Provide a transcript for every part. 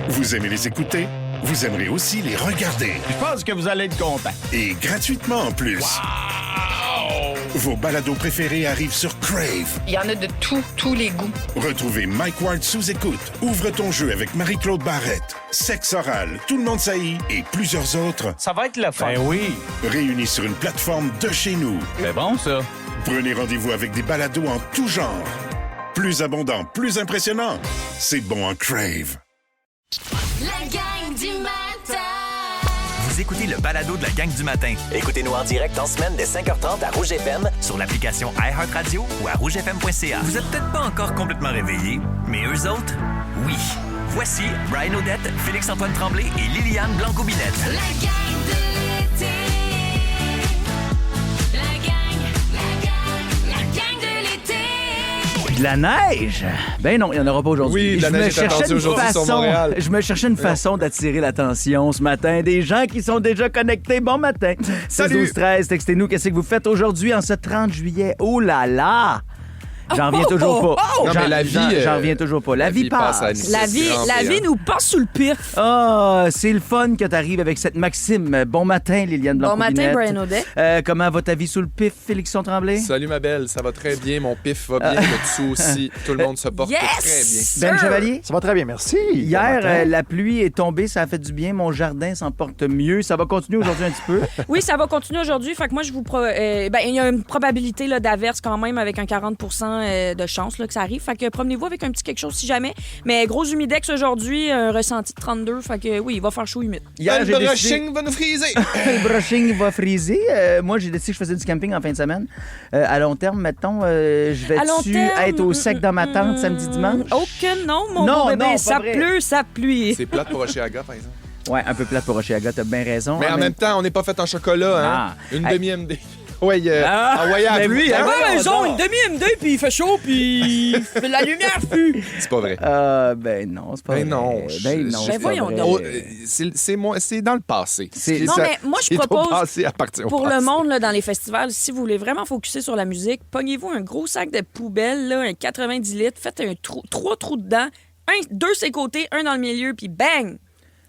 Vous aimez les écouter? Vous aimerez aussi les regarder. Je pense que vous allez être content. Et gratuitement en plus. Wow! Vos balados préférés arrivent sur Crave. Il y en a de tous les goûts. Retrouvez Mike Ward sous écoute, Ouvre ton jeu avec Marie-Claude Barrette, Sexe oral, Tout le monde saillit et plusieurs autres. Ça va être le fun. Ben oui. Réunis sur une plateforme de chez nous. C'est bon, ça. Prenez rendez-vous avec des balados en tout genre. Plus abondant, plus impressionnant. C'est bon en Crave. La gang du matin. Vous écoutez le balado de la gang du matin. Écoutez-nous en direct en semaine dès 5h30 à Rouge FM, sur l'application iHeartRadio ou à rougefm.ca. Vous êtes peut-être pas encore complètement réveillés, mais eux autres, oui. Voici Brian Odette, Félix-Antoine Tremblay et Liliane Blanco-Binette. La gang de l'été. La gang de l'été. De la neige? Ben non, il n'y en aura pas aujourd'hui. Oui, de la neige est attendue aujourd'hui sur Montréal. Je me cherchais une façon d'attirer l'attention ce matin. Des gens qui sont déjà connectés. Bon matin. Salut. 16-12-13, textez-nous. Qu'est-ce que vous faites aujourd'hui en ce 30 juillet? Oh là là! J'en reviens toujours pas. Non, mais la vie, J'en reviens toujours pas. La vie passe. La vie nous passe sous le pif. Ah, c'est le fun que t'arrives avec cette maxime. Bon matin, Liliane Bon Blanco-Binette. matin, Brian Odette. Comment va ta vie sous le pif, Félixon Tremblay? Salut ma belle, ça va très bien, mon pif va bien, le dessous aussi, tout le monde se porte très bien. Ben Chevalier? Ça va très bien, merci. Hier, la pluie est tombée, ça a fait du bien. Mon jardin s'en porte mieux. Ça va continuer aujourd'hui un petit peu. Oui, ça va continuer aujourd'hui. Fait que moi, il y a une probabilité là, d'averse quand même avec un 40 de chance là, que ça arrive. Fait que promenez-vous avec un petit quelque chose si jamais. Mais gros humidex aujourd'hui, un ressenti de 32. Fait que oui, il va faire chaud humide. Hier, Le brushing va nous friser. Le brushing va friser. Moi, j'ai décidé que je faisais du camping en fin de semaine. À long terme, mettons, je vais-tu être au sec dans ma tente samedi, dimanche? Oh que non, mon Non, beau bébé, non, pas ça vrai. pleut, ça pluie. C'est plate pour Rocher-Aga, par exemple. Ouais, un peu plate pour Rocher-Aga, t'as bien raison. Mais en même temps, on n'est pas fait en chocolat, hein? Ah. Une Hey. demi-MD. Oui, envoyé à mais pluie, oui, hein? Ouais, ils ont une demi-MD, puis il fait chaud, puis la lumière fuit. C'est pas vrai. Ben non, c'est pas Ben vrai. non, Ben non, Ben c'est pas voyons vrai. donc. Oh, c'est dans le passé. C'est- Non, mais moi, je Ce qui est au propose, passé appartient au pour passé. le monde là, dans les festivals, si vous voulez vraiment focusser sur la musique, pognez-vous un gros sac de poubelle, là, un 90 litres, faites trois trous dedans, deux ses côtés, un dans le milieu, puis bang!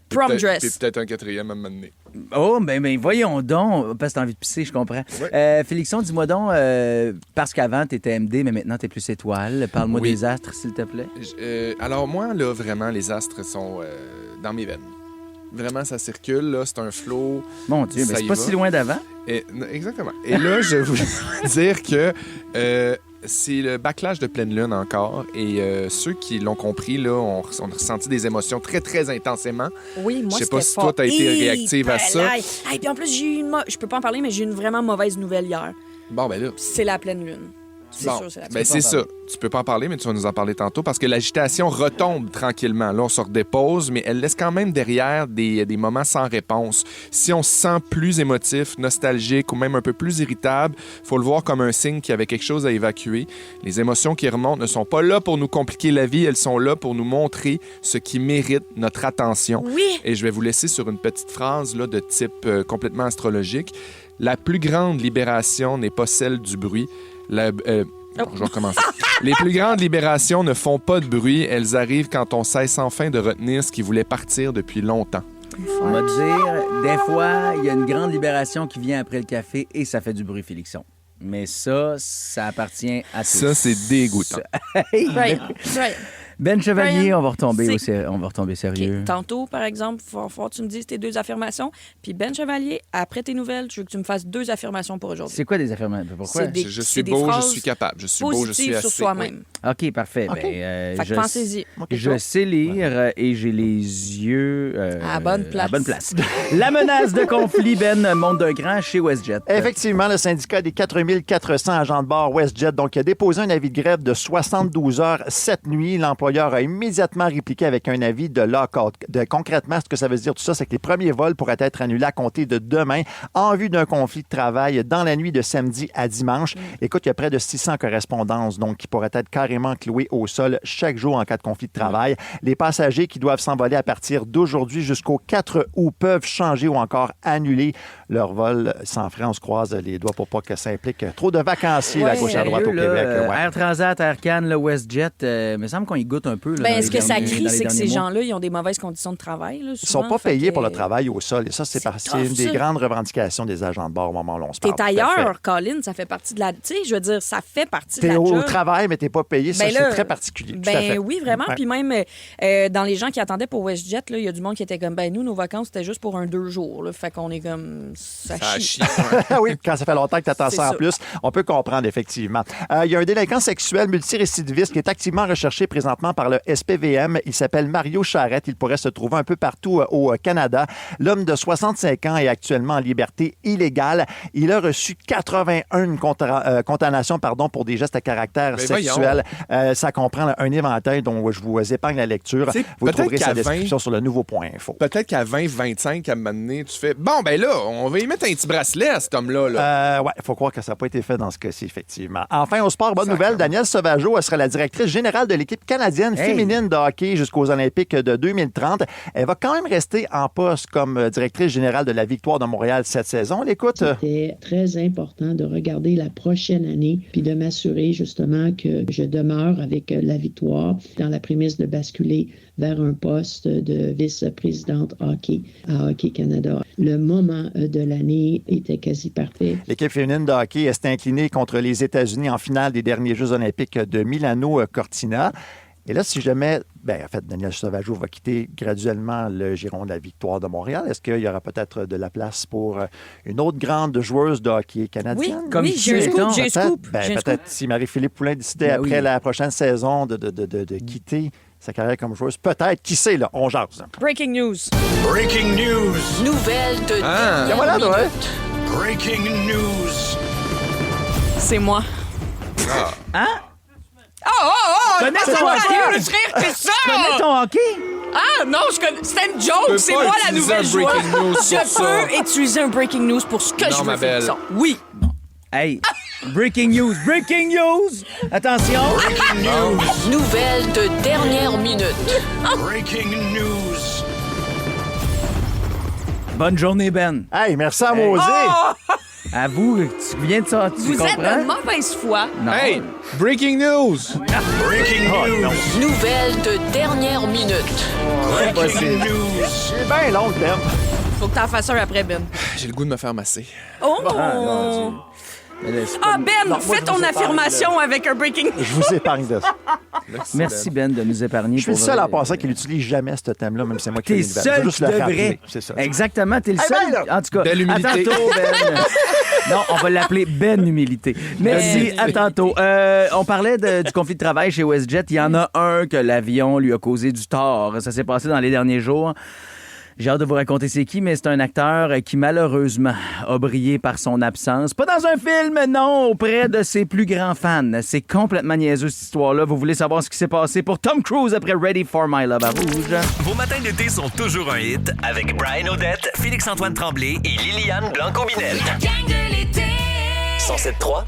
Prom Puis dress. peut-être un quatrième à un moment donné. Oh, ben voyons donc. Parce que t'as envie de pisser, je comprends. Ouais. Félixon, dis-moi donc, parce qu'avant, t'étais MD, mais maintenant, t'es plus étoile. Parle-moi Oui. des astres, s'il te plaît. Alors moi, là, vraiment, les astres sont dans mes veines. Vraiment, ça circule, là, c'est un flow. Mon Dieu, mais Ça c'est y pas va. si loin d'avant. Exactement. Et là, je voulais dire que c'est le backlash de pleine lune encore. Et ceux qui l'ont compris, là, ont ressenti des émotions très, très intensément. Oui, moi, Je sais c'était pas si toi, t'as été réactive à ça. Et puis en plus, je peux pas en parler, mais j'ai eu une vraiment mauvaise nouvelle hier. Bon, ben là. C'est la pleine lune. C'est Bon, sûr, c'est la ben c'est ça. Tu peux pas en parler, mais tu vas nous en parler tantôt parce que l'agitation retombe tranquillement. Là, on se redépose, mais elle laisse quand même derrière des moments sans réponse. Si on se sent plus émotif, nostalgique ou même un peu plus irritable, faut le voir comme un signe qu'il y avait quelque chose à évacuer. Les émotions qui remontent ne sont pas là pour nous compliquer la vie, elles sont là pour nous montrer ce qui mérite notre attention. Oui! Et je vais vous laisser sur une petite phrase là, de type complètement astrologique. La plus grande libération n'est pas celle du bruit. Je vais recommencer. Les plus grandes libérations ne font pas de bruit. Elles arrivent quand on cesse enfin de retenir ce qui voulait partir depuis longtemps. On va dire, des fois, il y a une grande libération qui vient après le café et ça fait du bruit, Félixon. Mais ça appartient à tous. Ça, c'est dégoûtant. Hey, Right, right. Ben Chevalier, Brian, on va retomber c'est- on va retomber sérieux. OK. Tantôt, par exemple, il va falloir que tu me dises tes deux affirmations. Puis Ben Chevalier, après tes nouvelles, je veux que tu me fasses deux affirmations pour aujourd'hui. C'est quoi des affirmations? Pourquoi? C'est des- Je c'est suis des beau, je phrases suis capable. Je suis beau, je suis Positif assez. sur soi-même. OK, parfait. OK. Ben, Fait que pensez-y. je sais lire et j'ai les yeux À la bonne place. à la bonne place. La menace de conflit, Ben, monte d'un cran chez WestJet. Effectivement, le syndicat des 4400 agents de bord WestJet donc, a déposé un avis de grève de 72 heures cette nuit. L'employeur a immédiatement répliqué avec un avis de lockout. Concrètement, ce que ça veut dire tout ça, c'est que les premiers vols pourraient être annulés à compter de demain en vue d'un conflit de travail dans la nuit de samedi à dimanche. Écoute, il y a près de 600 correspondances donc, qui pourraient être carrément clouées au sol chaque jour en cas de conflit de travail. Les passagers qui doivent s'envoler à partir d'aujourd'hui jusqu'au 4 août peuvent changer ou encore annuler leur vol sans frais. On se croise les doigts pour pas que ça implique trop de vacanciers à gauche et à droite au Sérieux, là, Québec. Ouais. Air Transat, Air Cannes, le WestJet, il me semble qu'on y goûte goutte un peu. Là, Ben, dans ce les que ça derniers- crie, dans les c'est que ces derniers mois. gens-là, ils ont des mauvaises conditions de travail. Là, Ils ne souvent, sont pas fait payés que- pour le travail au sol. Et ça, c'est tough, une des ça. grandes revendications des agents de bord au moment où l'on se T'es parle. Tout à fait. ailleurs, Colin, ça fait partie de la... Tu sais, je veux dire, ça fait partie de T'es la au job. travail, mais t'es pas payé. Ça, Ben là, c'est très particulier. Tout à fait. Ben oui, vraiment. Ouais. Puis même dans les gens qui attendaient pour WestJet, là, il y a du monde qui était comme, ben nous, nos vacances, c'était juste pour 2 jours. Là. Fait qu'on est comme, ça Ça chie. chie. Ouais. Oui, quand ça fait longtemps que tu attends C'est ça en ça. plus, on peut comprendre effectivement. Il y a un délinquant sexuel multirécidiviste qui est activement recherché présentement par le SPVM. Il s'appelle Mario Charette. Il pourrait se trouver un peu partout au Canada. L'homme de 65 ans est actuellement en liberté illégale. Il a reçu 81 condamnations pour des gestes à caractère Ben sexuel. Ça comprend un éventail dont je vous épargne la lecture. Tu sais, Vous peut-être trouverez qu'à sa 20, description sur le nouveau.info. Peut-être qu'à 20-25, à un moment donné, tu fais bon, ben là, on va y mettre un petit bracelet à cet homme-là. Là. Il faut croire que ça n'a pas été fait dans ce cas-ci, effectivement. Enfin, au sport, bonne nouvelle, Danielle Sauvageau, elle sera la directrice générale de l'équipe canadienne féminine de hockey jusqu'aux Olympiques de 2030. Elle va quand même rester en poste comme directrice générale de la Victoire de Montréal cette saison. On l'écoute. C'était très important de regarder la prochaine année puis de m'assurer justement que je demeure avec la Victoire dans la prémisse de basculer vers un poste de vice-présidente hockey à Hockey Canada. Le moment de l'année était quasi parfait. L'équipe féminine de hockey s'est inclinée contre les États-Unis en finale des derniers Jeux olympiques de Milano-Cortina. Et là, si jamais, Daniel Sauvageau va quitter graduellement le giron de la Victoire de Montréal, est-ce qu'il y aura peut-être de la place pour une autre grande joueuse de hockey canadienne? Oui, oui, j'ai un scoop. Peut-être si Marie-Philippe Poulin décidait après la prochaine saison de quitter sa carrière comme joueuse, peut-être, qui sait, là, on jase. Breaking news. Breaking news. Nouvelle de Et voilà, ouais. Breaking news. C'est moi. Hein? Connais ton hockey? plus rire que ça! Connais ton hockey? Ah non, c'était une joke, peux c'est pas moi la utiliser nouvelle un breaking joueuse. news pour ça. Je peux utiliser un breaking news pour ce que Non, je veux ma faire. belle. Ça. Oui. Hey, breaking news, breaking news! Attention! Nouvelle de dernière minute. Breaking news. Bonne journée, Ben. Hey, merci à Mosé. À vous, tu viens de ça, tu Vous êtes comprends? de mauvaise foi. Non. Hey, breaking news! Breaking news. Nouvelle de dernière minute. Breaking news. C'est bien long, le thème. Faut que t'en fasses un après, Ben. J'ai le goût de me faire masser. Oh! C'est Ah, pas- Ben, Non, moi, fais je ton vous épargne, affirmation avec un breaking news. Je vous épargne de ça. Merci, Ben, de nous épargner. Je suis le pour seul vrai. en passant qui n'utilise jamais ce thème-là, même si c'est moi qui T'es fais les nouvelles. seul Je veux juste qui le devrait. rappeler, c'est ça. Exactement, t'es le Eh seul. ben, là. En tout cas, Belle humilité. à tantôt, Ben. Non, on va l'appeler Ben Humilité. Merci, à tantôt. On parlait du conflit de travail chez WestJet. Il y en a un que l'avion lui a causé du tort. Ça s'est passé dans les derniers jours. J'ai hâte de vous raconter c'est qui, mais c'est un acteur qui, malheureusement, a brillé par son absence. Pas dans un film, non, auprès de ses plus grands fans. C'est complètement niaiseux, cette histoire-là. Vous voulez savoir ce qui s'est passé pour Tom Cruise après Ready for My Love à Rouge? Vos matins d'été sont toujours un hit avec Brian Odette, Félix-Antoine Tremblay et Liliane Blanco-Binel. La gang de l'été. 107.3.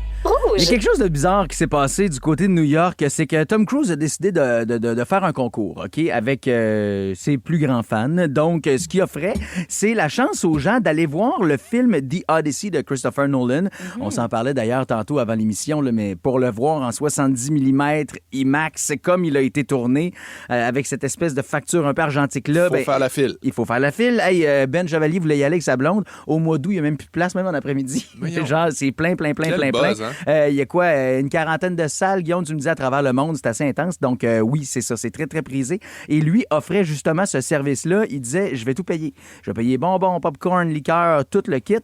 Il y a quelque chose de bizarre qui s'est passé du côté de New York, c'est que Tom Cruise a décidé de faire un concours, OK, avec ses plus grands fans. Donc, ce qu'il offrait, c'est la chance aux gens d'aller voir le film The Odyssey de Christopher Nolan. On s'en parlait d'ailleurs tantôt avant l'émission, là, mais pour le voir en 70 mm IMAX, comme il a été tourné, avec cette espèce de facture un peu argentique-là. Faut faire la file. Il faut faire la file. Hey, Ben Chevalier voulait y aller avec sa blonde. Au mois d'août, il n'y a même plus de place, même en après-midi. Voyons. Genre, c'est plein. Quel buzz, hein? Il y a quoi, une quarantaine de salles, Guillaume, tu me disais, à travers le monde, c'est assez intense. Donc, oui, c'est ça, c'est très, très prisé. Et lui offrait justement ce service-là. Il disait, je vais tout payer. Je vais payer bonbons, popcorn, liqueur, tout le kit.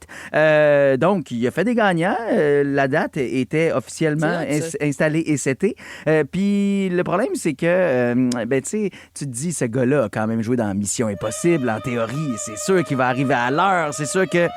Donc, il a fait des gagnants. La date était officiellement installée et setée. Puis, le problème, c'est que, tu sais, tu te dis, ce gars-là a quand même joué dans Mission Impossible, en théorie. C'est sûr qu'il va arriver à l'heure. C'est sûr que...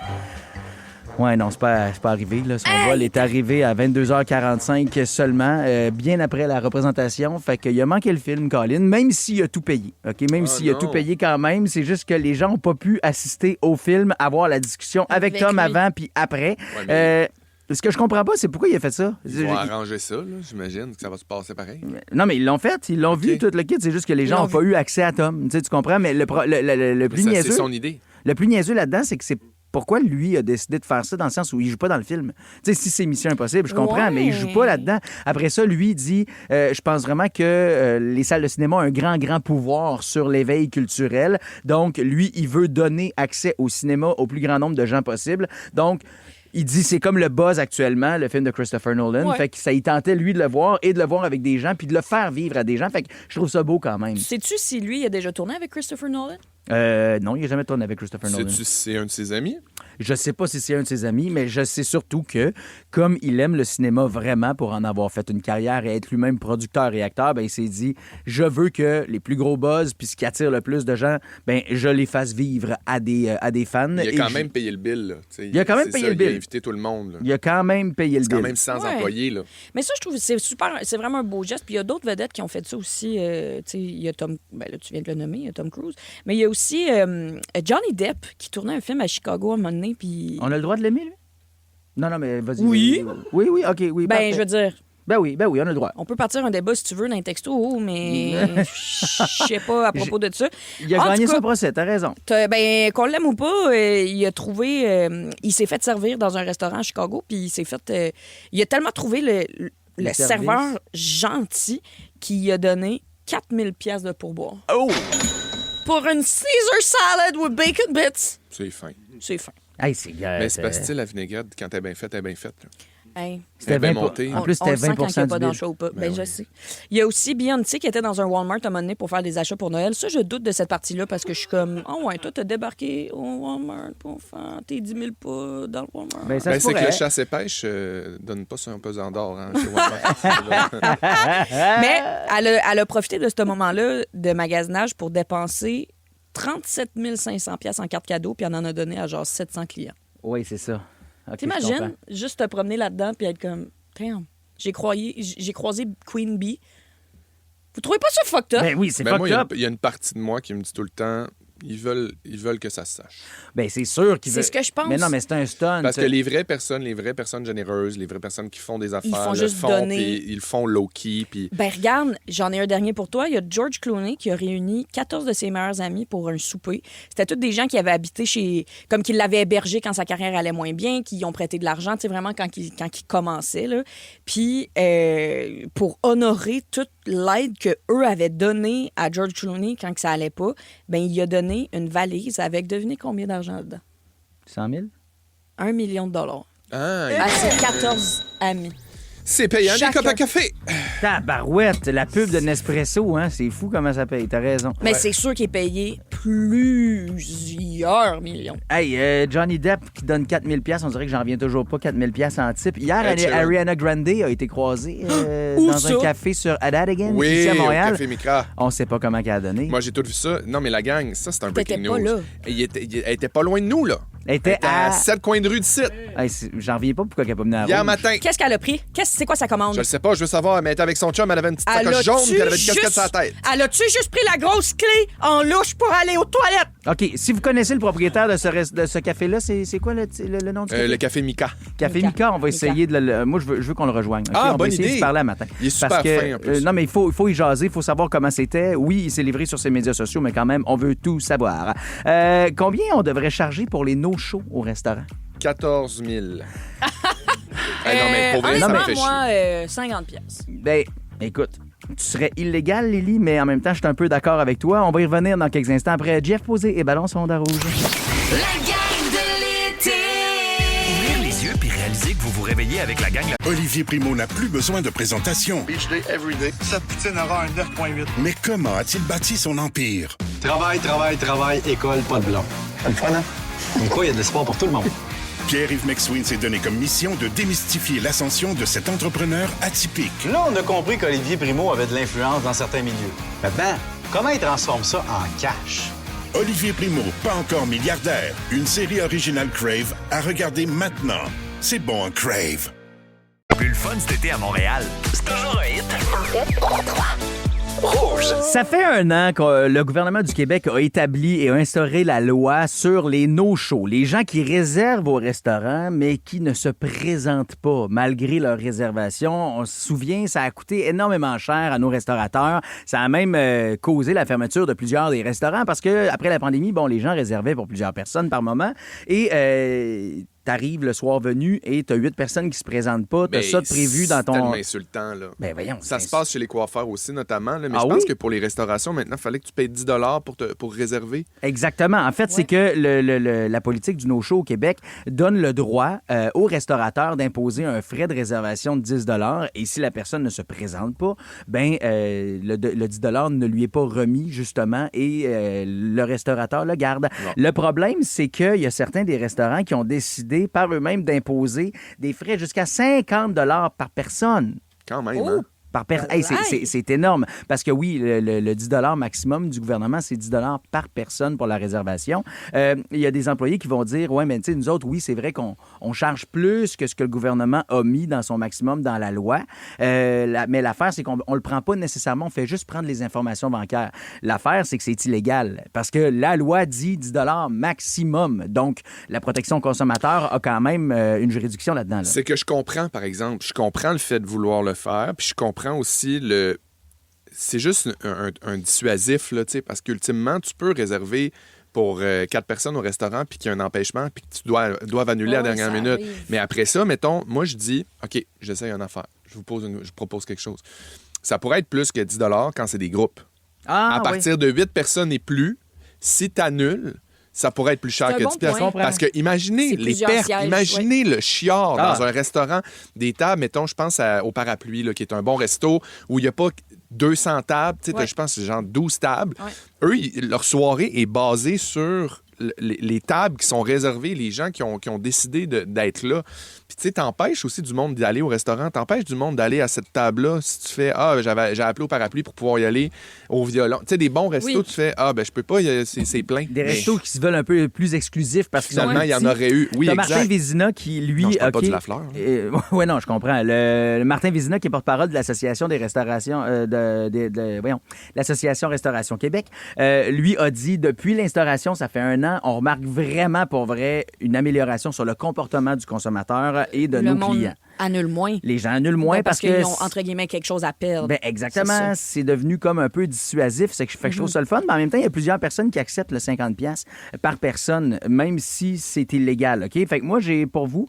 Ouais, non, c'est pas arrivé. Là. Son vol est arrivé à 22h45 seulement, bien après la représentation. Fait qu'il a manqué le film, Colin, même s'il a tout payé. OK? Même s'il a tout payé quand même, c'est juste que les gens n'ont pas pu assister au film, avoir la discussion avec Tom lui. avant puis après. Ouais, mais- Ce que je comprends pas, c'est pourquoi il a fait ça. Ils vont arranger ça, là. J'imagine que ça va se passer pareil. Non, mais ils l'ont fait. Ils l'ont vu, tout le kit. C'est juste que les gens n'ont pas eu accès à Tom. Tu sais, tu comprends? Mais le plus Ça, niaiseux... c'est son idée. Le plus niaiseux là-dedans, c'est que c'est pourquoi lui a décidé de faire ça dans le sens où il joue pas dans le film. Tu sais, si c'est Mission Impossible, je comprends, Ouais. mais il joue pas là-dedans. Après ça, lui dit, je pense vraiment que les salles de cinéma ont un grand pouvoir sur l'éveil culturel. Donc, lui, il veut donner accès au cinéma au plus grand nombre de gens possible. Donc, il dit c'est comme le buzz actuellement, le film de Christopher Nolan. Ouais. Fait que ça y tentait, lui, de le voir et de le voir avec des gens puis de le faire vivre à des gens. Fait que je trouve ça beau quand même. Sais-tu si lui, il a déjà tourné avec Christopher Nolan? Non, il n'a jamais tourné avec Christopher Nolan. Sais-tu si c'est un de ses amis? Je sais pas si c'est un de ses amis, mais je sais surtout que, comme il aime le cinéma vraiment pour en avoir fait une carrière et être lui-même producteur et acteur, ben, il s'est dit, je veux que les plus gros buzz puis ce qui attire le plus de gens, ben, je les fasse vivre à des fans. Il a Et quand même payé le bill. Là. Il a quand même C'est payé ça, le bill. Il a invité tout le monde. Là. Il a quand même payé le C'est quand bill. même 100 Ouais. employés. Là. Mais ça, je trouve que c'est super, c'est vraiment un beau geste. Puis il y a d'autres vedettes qui ont fait ça aussi. Tu sais, il y a Tom, ben là, tu viens de le nommer, il y a Tom Cruise. Mais il y a aussi Johnny Depp qui tournait un film à Chicago à un moment donné. Puis... On a le droit de l'aimer, lui? Non, mais vas-y. Oui. vas-y. Oui, OK, oui. Ben, parfait. je veux dire, Ben oui, on a le droit. on peut partir un débat si tu veux dans un texto, mais je sais pas à propos de ça. Il a En gagné tout cas, son procès, t'as raison. Ben, qu'on l'aime ou pas, il a trouvé... il s'est fait servir dans un restaurant à Chicago, puis il s'est fait... il a tellement trouvé le service. serveur gentil qu'il a donné 4000 pièces de pourboire. Oh! Pour une Caesar salad with bacon bits. C'est fin. C'est fin. Hey, c'est Mais c'est parce que la vinaigrette, quand elle est bien faite, elle est bien faite. Là. Hey. C'était bien 20 monté. En plus, On c'était le sent 20 quand il n'y a du pas bill. d'enchères ou pas. Ben Je oui. sais. Il y a aussi Beyoncé qui était dans un Walmart à un moment donné pour faire des achats pour Noël. Ça, je doute de cette partie-là parce que je suis comme, oh ouais, toi, t'as débarqué au Walmart pour faire tes 10 000 pas dans le Walmart. Ben, ça Ben, se c'est que pourrait. le chasse et pêche donne pas sur un pesant d'or. Hein, chez Walmart. Mais elle a profité de ce moment-là de magasinage pour dépenser 37 500 pièces en carte cadeau, puis elle en a donné à genre 700 clients. Oui, c'est ça. Ok, je T'imagines comprends. juste te promener là-dedans puis être comme, damn, j'ai croisé Queen Bee. Vous trouvez pas ça fucked up? Ben oui, c'est Ben, moi, fucked up. il y a une partie de moi qui me dit tout le temps, ils veulent que ça se sache. Ben, c'est sûr qu'il C'est veut... ce que je pense. Mais non, mais c'est un stunt. Parce que les vraies personnes généreuses, les vraies personnes qui font des affaires, font le juste font, donner. puis ils le font low-key, puis Ben regarde, j'en ai un dernier pour toi. Il y a George Clooney qui a réuni 14 de ses meilleurs amis pour un souper. C'était tous des gens qui avaient habité chez... Comme qui l'avaient hébergé quand sa carrière allait moins bien, qui y ont prêté de l'argent, tu sais, vraiment quand il commençait, là. Puis pour honorer toute l'aide qu'eux avaient donnée à George Clooney quand que ça allait pas, ben il a donné une valise avec, devinez combien d'argent dedans? 100 000? 1 million de dollars. ah, À ses 14 amis. c'est payant des Chacun. copes à café. Tabarouette, la pub de Nespresso, hein, c'est fou comment ça paye, t'as raison. Mais c'est sûr qu'il est payé plusieurs millions. Hey, Johnny Depp qui donne 4 000 $, on dirait que j'en reviens toujours pas, 4 000 $ en type. Hier, Ed Sheeran. Ariana Grande a été croisée Où dans ça? un café sur Adadigan, Oui, ici à au Montréal. Café Micra. On sait pas comment qu'elle a donné. Moi, j'ai tout vu ça. Non, mais la gang, ça, c'est un T'étais breaking pas news. là. Elle était pas loin de nous, là. Elle était à à... 7 coins de rue d'ici. Hey, j'en reviens pas pourquoi elle n'est pas venue à Hier Rouge. matin. Qu'est-ce qu'elle a pris? C'est quoi sa commande? Je le sais pas, je veux savoir. Mais elle était avec son chum, elle avait une petite Elle sacoche a-tu jaune, puis elle avait une casquette juste- sur la tête. Elle a-tu juste pris la grosse clé en louche pour aller aux toilettes? OK, si vous connaissez le propriétaire de ce café-là, c'est quoi le nom du café? Le Café Mika. Café Mika. Mika, on va essayer de le... Moi, je veux qu'on le rejoigne. OK? Ah, on va bonne essayer de idée. se parler à matin. Il est super Parce que, fin, en plus. non, mais il faut y jaser, il faut savoir comment c'était. Oui, il s'est livré sur ses médias sociaux, mais quand même, on veut tout savoir. Combien on devrait charger pour les no-shows au restaurant? 14 000. non, mais pour vrai, ça me honnêtement, fait moi, chier. 50 pièces. Ben, écoute, tu serais illégal, Lily, mais en même temps, je suis un peu d'accord avec toi. On va y revenir dans quelques instants après Jeff Posé et Ballon Sonde à rouge. La gang de l'été. Ouvrir les yeux puis réaliser que vous vous réveillez avec la gang. Olivier Primo n'a plus besoin de présentation. Beach day, everyday. Sa poutine aura un 9.8. Mais comment a-t-il bâti son empire? Travail, école, pas de blanc. C'est le fun, hein? Comme quoi, il y a de l'espoir pour tout le monde. Pierre-Yves McSween s'est donné comme mission de démystifier l'ascension de cet entrepreneur atypique. Là, on a compris qu'Olivier Primo avait de l'influence dans certains milieux. Maintenant, comment il transforme ça en cash? Olivier Primo, pas encore milliardaire. Une série originale Crave à regarder maintenant. C'est bon, un Crave. Plus le fun cet été à Montréal. C'est toujours un hit. Rouge. Ça fait 1 an que le gouvernement du Québec a établi et a instauré la loi sur les no-shows. Les gens qui réservent au restaurant, mais qui ne se présentent pas malgré leur réservation. On se souvient, ça a coûté énormément cher à nos restaurateurs. Ça a même causé la fermeture de plusieurs des restaurants parce que après la pandémie, bon, les gens réservaient pour plusieurs personnes par moment. Et t'arrives le soir venu et t'as 8 personnes qui se présentent pas. T'as ça de prévu dans ton... C'est tellement insultant, là. Ben voyons. Ça se passe chez les coiffeurs aussi, notamment. Là, mais Ah je pense oui? que pour les restaurations, maintenant, il fallait que tu payes 10 pour réserver. Exactement. En fait, c'est que la politique du no-show au Québec donne le droit aux restaurateurs d'imposer un frais de réservation de 10 et si la personne ne se présente pas, ben le 10 ne lui est pas remis, justement, et le restaurateur le garde. Non. Le problème, c'est qu'il y a certains des restaurants qui ont décidé par eux-mêmes d'imposer des frais jusqu'à 50 par personne. Quand même, hein? Par hey, c'est énorme. Parce que oui, le 10 maximum du gouvernement, c'est 10 par personne pour la réservation. Il y a des employés qui vont dire, ouais, mais tu sais, nous autres, oui, c'est vrai qu'on charge plus que ce que le gouvernement a mis dans son maximum dans la loi. Mais l'affaire, c'est qu'on ne le prend pas nécessairement, on fait juste prendre les informations bancaires. L'affaire, c'est que c'est illégal. Parce que la loi dit 10 maximum. Donc, la protection au consommateur a quand même une juridiction là-dedans. Là. C'est que je comprends, par exemple, je comprends le fait de vouloir le faire, puis je comprends aussi c'est juste un dissuasif, là, parce qu'ultimement, tu peux réserver pour 4 personnes au restaurant puis qu'il y a un empêchement puis que tu dois annuler à la dernière minute. Arrive. Mais après ça, mettons, moi, je dis, OK, j'essaye une affaire. Je propose quelque chose. Ça pourrait être plus que 10 quand c'est des groupes. À partir de 8 personnes et plus, si tu annules, ça pourrait être plus cher que 10 piastres. Parce que imaginez les pertes, imaginez le chiard dans un restaurant, des tables, mettons, je pense au Parapluie, là, qui est un bon resto, où il n'y a pas 200 tables, je pense que c'est genre 12 tables. Eux, leur soirée est basée sur les tables qui sont réservées, les gens qui ont décidé d'être là. Puis tu sais, t'empêches aussi du monde d'aller au restaurant, t'empêches du monde d'aller à cette table-là. Si tu fais, j'ai appelé au Parapluie pour pouvoir y aller au violon. Tu sais, des bons restos, tu fais, je peux pas, c'est plein. Des restos qui se veulent un peu plus exclusifs parce que finalement, il y en aurait eu. Oui, t'as exact. Martin Vézina qui, lui... Non, je parle pas de Lafleur. Oui, non, je comprends. Le Martin Vézina qui est porte-parole de l'Association des restaurations... l'Association Restauration Québec, lui a dit, depuis l'instauration, ça fait 1 an, on remarque vraiment, pour vrai, une amélioration sur le comportement du consommateur et de nos clients. Annule moins. Les gens annulent moins parce qu'ils ont, entre guillemets, quelque chose à perdre. Ben exactement. C'est devenu comme un peu dissuasif. Fait que je trouve ça le fun. Mais en même temps, il y a plusieurs personnes qui acceptent le 50$ par personne, même si c'est illégal. OK? Fait que moi, j'ai pour vous,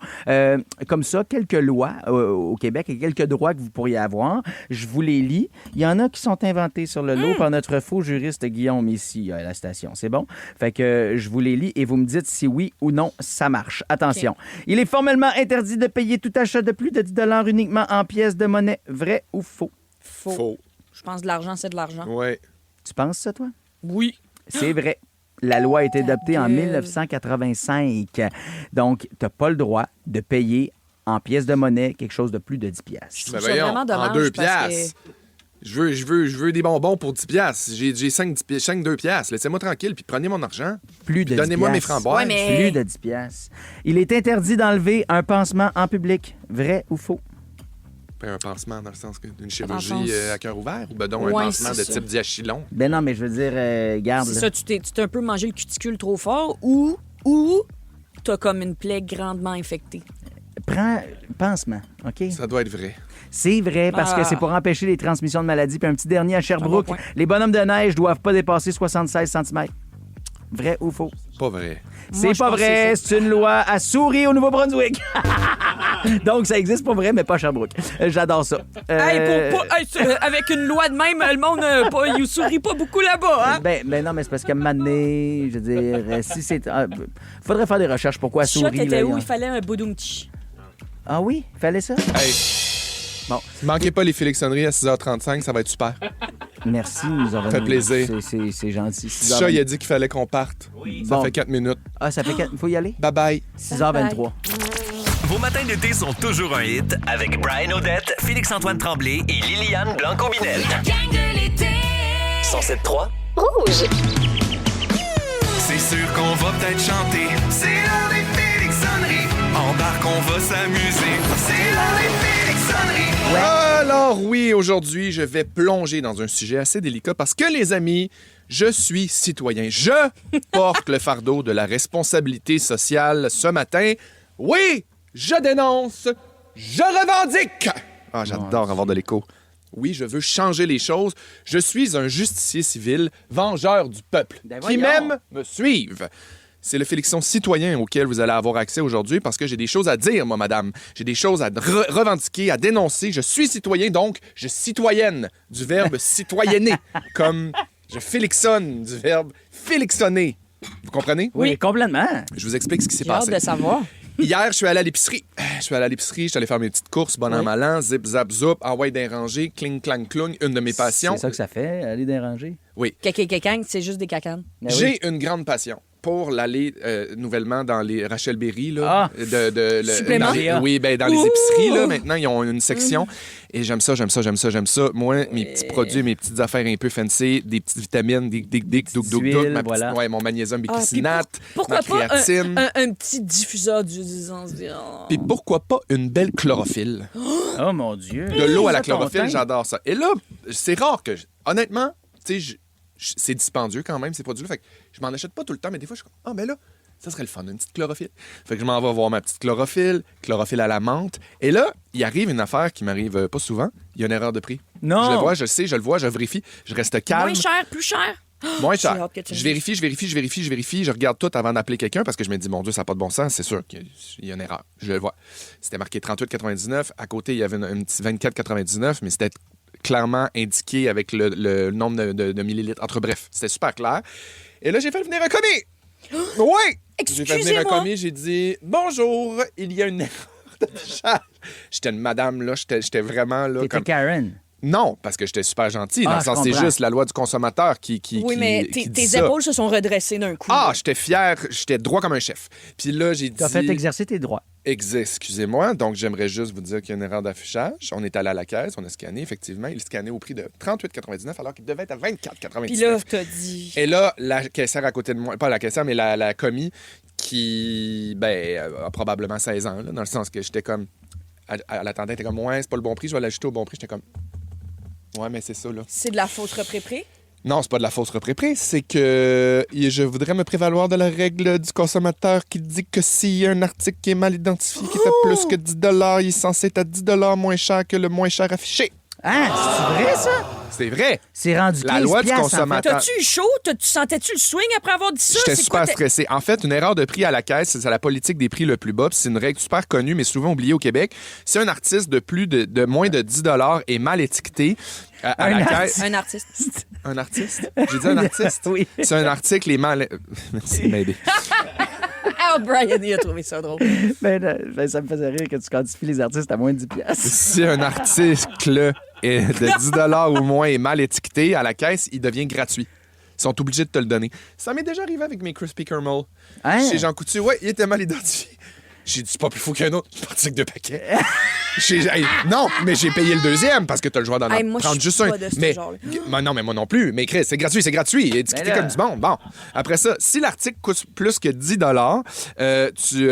comme ça, quelques lois au Québec et quelques droits que vous pourriez avoir. Je vous les lis. Il y en a qui sont inventés sur le lot par notre faux juriste Guillaume ici à la station. C'est bon? Fait que je vous les lis et vous me dites si oui ou non ça marche. Attention. Okay. Il est formellement interdit de payer tout achat de plus de 10 $ uniquement en pièces de monnaie. Vrai ou faux? Faux. Je pense que l'argent, c'est de l'argent. Oui. Tu penses ça, toi? Oui. C'est vrai. La loi a été adoptée en 1985. Donc, tu n'as pas le droit de payer en pièces de monnaie quelque chose de plus de 10 piastres. Je trouve ça vraiment dommage. En 2 piastres. Je veux des bonbons pour 10 piastres. J'ai 5 2 piastres. Laissez-moi tranquille, puis prenez mon argent. Plus de 10 donnez-moi mes framboises. Plus de 10 piastres. Il est interdit d'enlever un pansement en public. Vrai ou faux? Un pansement dans le sens d'une chirurgie à cœur ouvert? Ou donc un pansement de type diachylon? Ben non, mais je veux dire, garde. C'est ça, tu t'es un peu mangé le cuticule trop fort ou t'as comme une plaie grandement infectée. Prends pansement, OK? Ça doit être vrai. C'est vrai, parce que c'est pour empêcher les transmissions de maladies. Puis un petit dernier à Sherbrooke, les bonhommes de neige doivent pas dépasser 76 cm. Vrai ou faux? Pas vrai. C'est pas vrai, c'est une loi à Souris au Nouveau-Brunswick. Donc, ça existe pour vrai, mais pas à Sherbrooke. J'adore ça. Avec une loi de même, le monde il sourit pas beaucoup là-bas. Hein? Ben non, mais c'est parce qu'à un moment donné, je veux dire, si c'est... faudrait faire des recherches. Pourquoi à Souris? Le chat était où? Il fallait un boudumtchi. Ah oui? Il fallait ça? Hey. Bon. Manquez pas les Félixonneries à 6h35, ça va être super. Merci, nous avons... Ça fait plaisir. C'est gentil. Chat, il a dit qu'il fallait qu'on parte. Oui. Ça fait 4 minutes. Ah, ça fait 4... Faut y aller? Bye-bye. 6h23. Vos matins d'été sont toujours un hit avec Brian Odette, Félix-Antoine Tremblay et Liliane Blanco-Binel. La gang de l'été. 107.3 Rouge. C'est sûr qu'on va peut-être chanter. C'est l'heure des Félixonneries. Embarque, on va s'amuser. C'est l'heure des Félixonneries. Ah, Alors oui, aujourd'hui, je vais plonger dans un sujet assez délicat parce que, les amis, je suis citoyen. Je porte le fardeau de la responsabilité sociale ce matin. Oui, je dénonce, je revendique. Ah, j'adore avoir de l'écho. Oui, je veux changer les choses. Je suis un justicier civil, vengeur du peuple, qui même me suivent. C'est le Félixon citoyen auquel vous allez avoir accès aujourd'hui parce que j'ai des choses à dire, moi, madame. J'ai des choses à revendiquer, à dénoncer. Je suis citoyen, donc je citoyenne, du verbe citoyenner, comme je félixonne, du verbe félixonner. Vous comprenez? Oui, complètement. Je vous explique ce qui s'est J'ai hâte passé. de savoir. Hier, je suis allé à l'épicerie. Je suis allé faire mes petites courses, bon an, mal an, zip, zap, zoup, envoyer des rangées, cling, clang, clong, une de mes passions. C'est ça que ça fait, aller déranger. Oui. Cacan, c'est juste des cacanes. J'ai une grande passion pour l'aller nouvellement dans les Rachel Berry. Là, Supplément? dans les épiceries, là, maintenant, ils ont une section. Et j'aime ça. Moi, mes petits produits, mes petites affaires un peu fancy, des petites vitamines, mon magnésium bicrycinate, ma créatine. Un petit diffuseur d'usance. Puis pourquoi pas une belle chlorophylle? Oh mon Dieu! De l'eau à la Ça, ton chlorophylle, teint. j'adore ça. Et là, c'est rare que... Honnêtement, tu sais, c'est dispendieux quand même, ces produits-là. Fait que je m'en achète pas tout le temps, mais des fois, je suis comme, ben là, ça serait le fun, une petite chlorophylle. Fait que je m'en vais voir ma petite chlorophylle à la menthe. Et là, il arrive une affaire qui m'arrive pas souvent. Il y a une erreur de prix. Non! Je le vois, je le sais, je le vois, je vérifie. Je reste calme. Moins cher, plus cher. Moins J'ai cher. hâte que tu me Je vérifie. Je regarde tout avant d'appeler quelqu'un parce que je me dis, mon Dieu, ça n'a pas de bon sens. C'est sûr qu'il y a une erreur. Je le vois. C'était marqué 38,99. À côté, il y avait un petit 24,99, mais c'était clairement indiqué avec le nombre de millilitres. Bref, c'était super clair. Et là, j'ai fait venir un commis. Oui! J'ai fait venir un commis, j'ai dit, bonjour, il y a une erreur d'affichage. J'étais une madame, là, j'étais vraiment là. T'étais Karen. Non, parce que j'étais super gentil. Dans le sens, c'est comprends. juste la loi du consommateur qui Oui, mais qui dit tes ça. épaules se sont redressées d'un coup. Ah, j'étais fier, j'étais droit comme un chef. Puis là, j'ai dit... Tu as fait exercer tes droits. Excusez-moi, donc j'aimerais juste vous dire qu'il y a une erreur d'affichage. On est allé à la caisse, on a scanné, effectivement. Il est scanné au prix de 38,99 alors qu'il devait être à 24,99. Puis là, t'as dit... Et là, la caissière à côté de moi, pas la caissière, mais la commis, qui a probablement 16 ans, là, dans le sens que j'étais comme... Elle attendait, elle était comme, ouais, c'est pas le bon prix, je vais l'ajouter au bon prix. J'étais comme... Ouais, mais c'est ça, là. C'est de la fausse repré-pré? Non, c'est pas de la fausse repré-pré. C'est que je voudrais me prévaloir de la règle du consommateur qui dit que s'il y a un article qui est mal identifié, qui fait plus que 10 $, il est censé être à 10 $ moins cher que le moins cher affiché. Ah, c'est vrai, ça? C'est vrai. C'est rendu 15 La loi du piastres, en fait. consommateur. T'as-tu eu chaud? Sentais-tu le swing après avoir dit ça? J'étais C'est super quoi, stressé. En fait, une erreur de prix à la caisse, c'est la politique des prix le plus bas. Puis c'est une règle super connue, mais souvent oubliée au Québec. Si un artiste de moins de 10 $ est mal étiqueté à la caisse... Un artiste. Un artiste? J'ai dit un artiste? Oui. Si un article est mal... Merci de m'aider. Ah, Brian, il a trouvé ça drôle. Ça me faisait rire que tu quantifies les artistes à moins de 10 piastres. Si un article de 10 $ ou moins est mal étiqueté à la caisse, il devient gratuit. Ils sont obligés de te le donner. Ça m'est déjà arrivé avec mes Crispy Caramel. Hein? Chez Jean Coutu, il était mal identifié. J'ai dit, c'est pas plus fou qu'un autre. Je suis parti avec 2 paquets. Non, mais j'ai payé le deuxième parce que t'as le choix d'en Moi, prendre je suis juste un. pas de ce Mais genre-là. non, mais moi non plus. Mais Chris, c'est gratuit. Étiqueté là... comme du monde. Bon. Après ça, si l'article coûte plus que 10 $, tu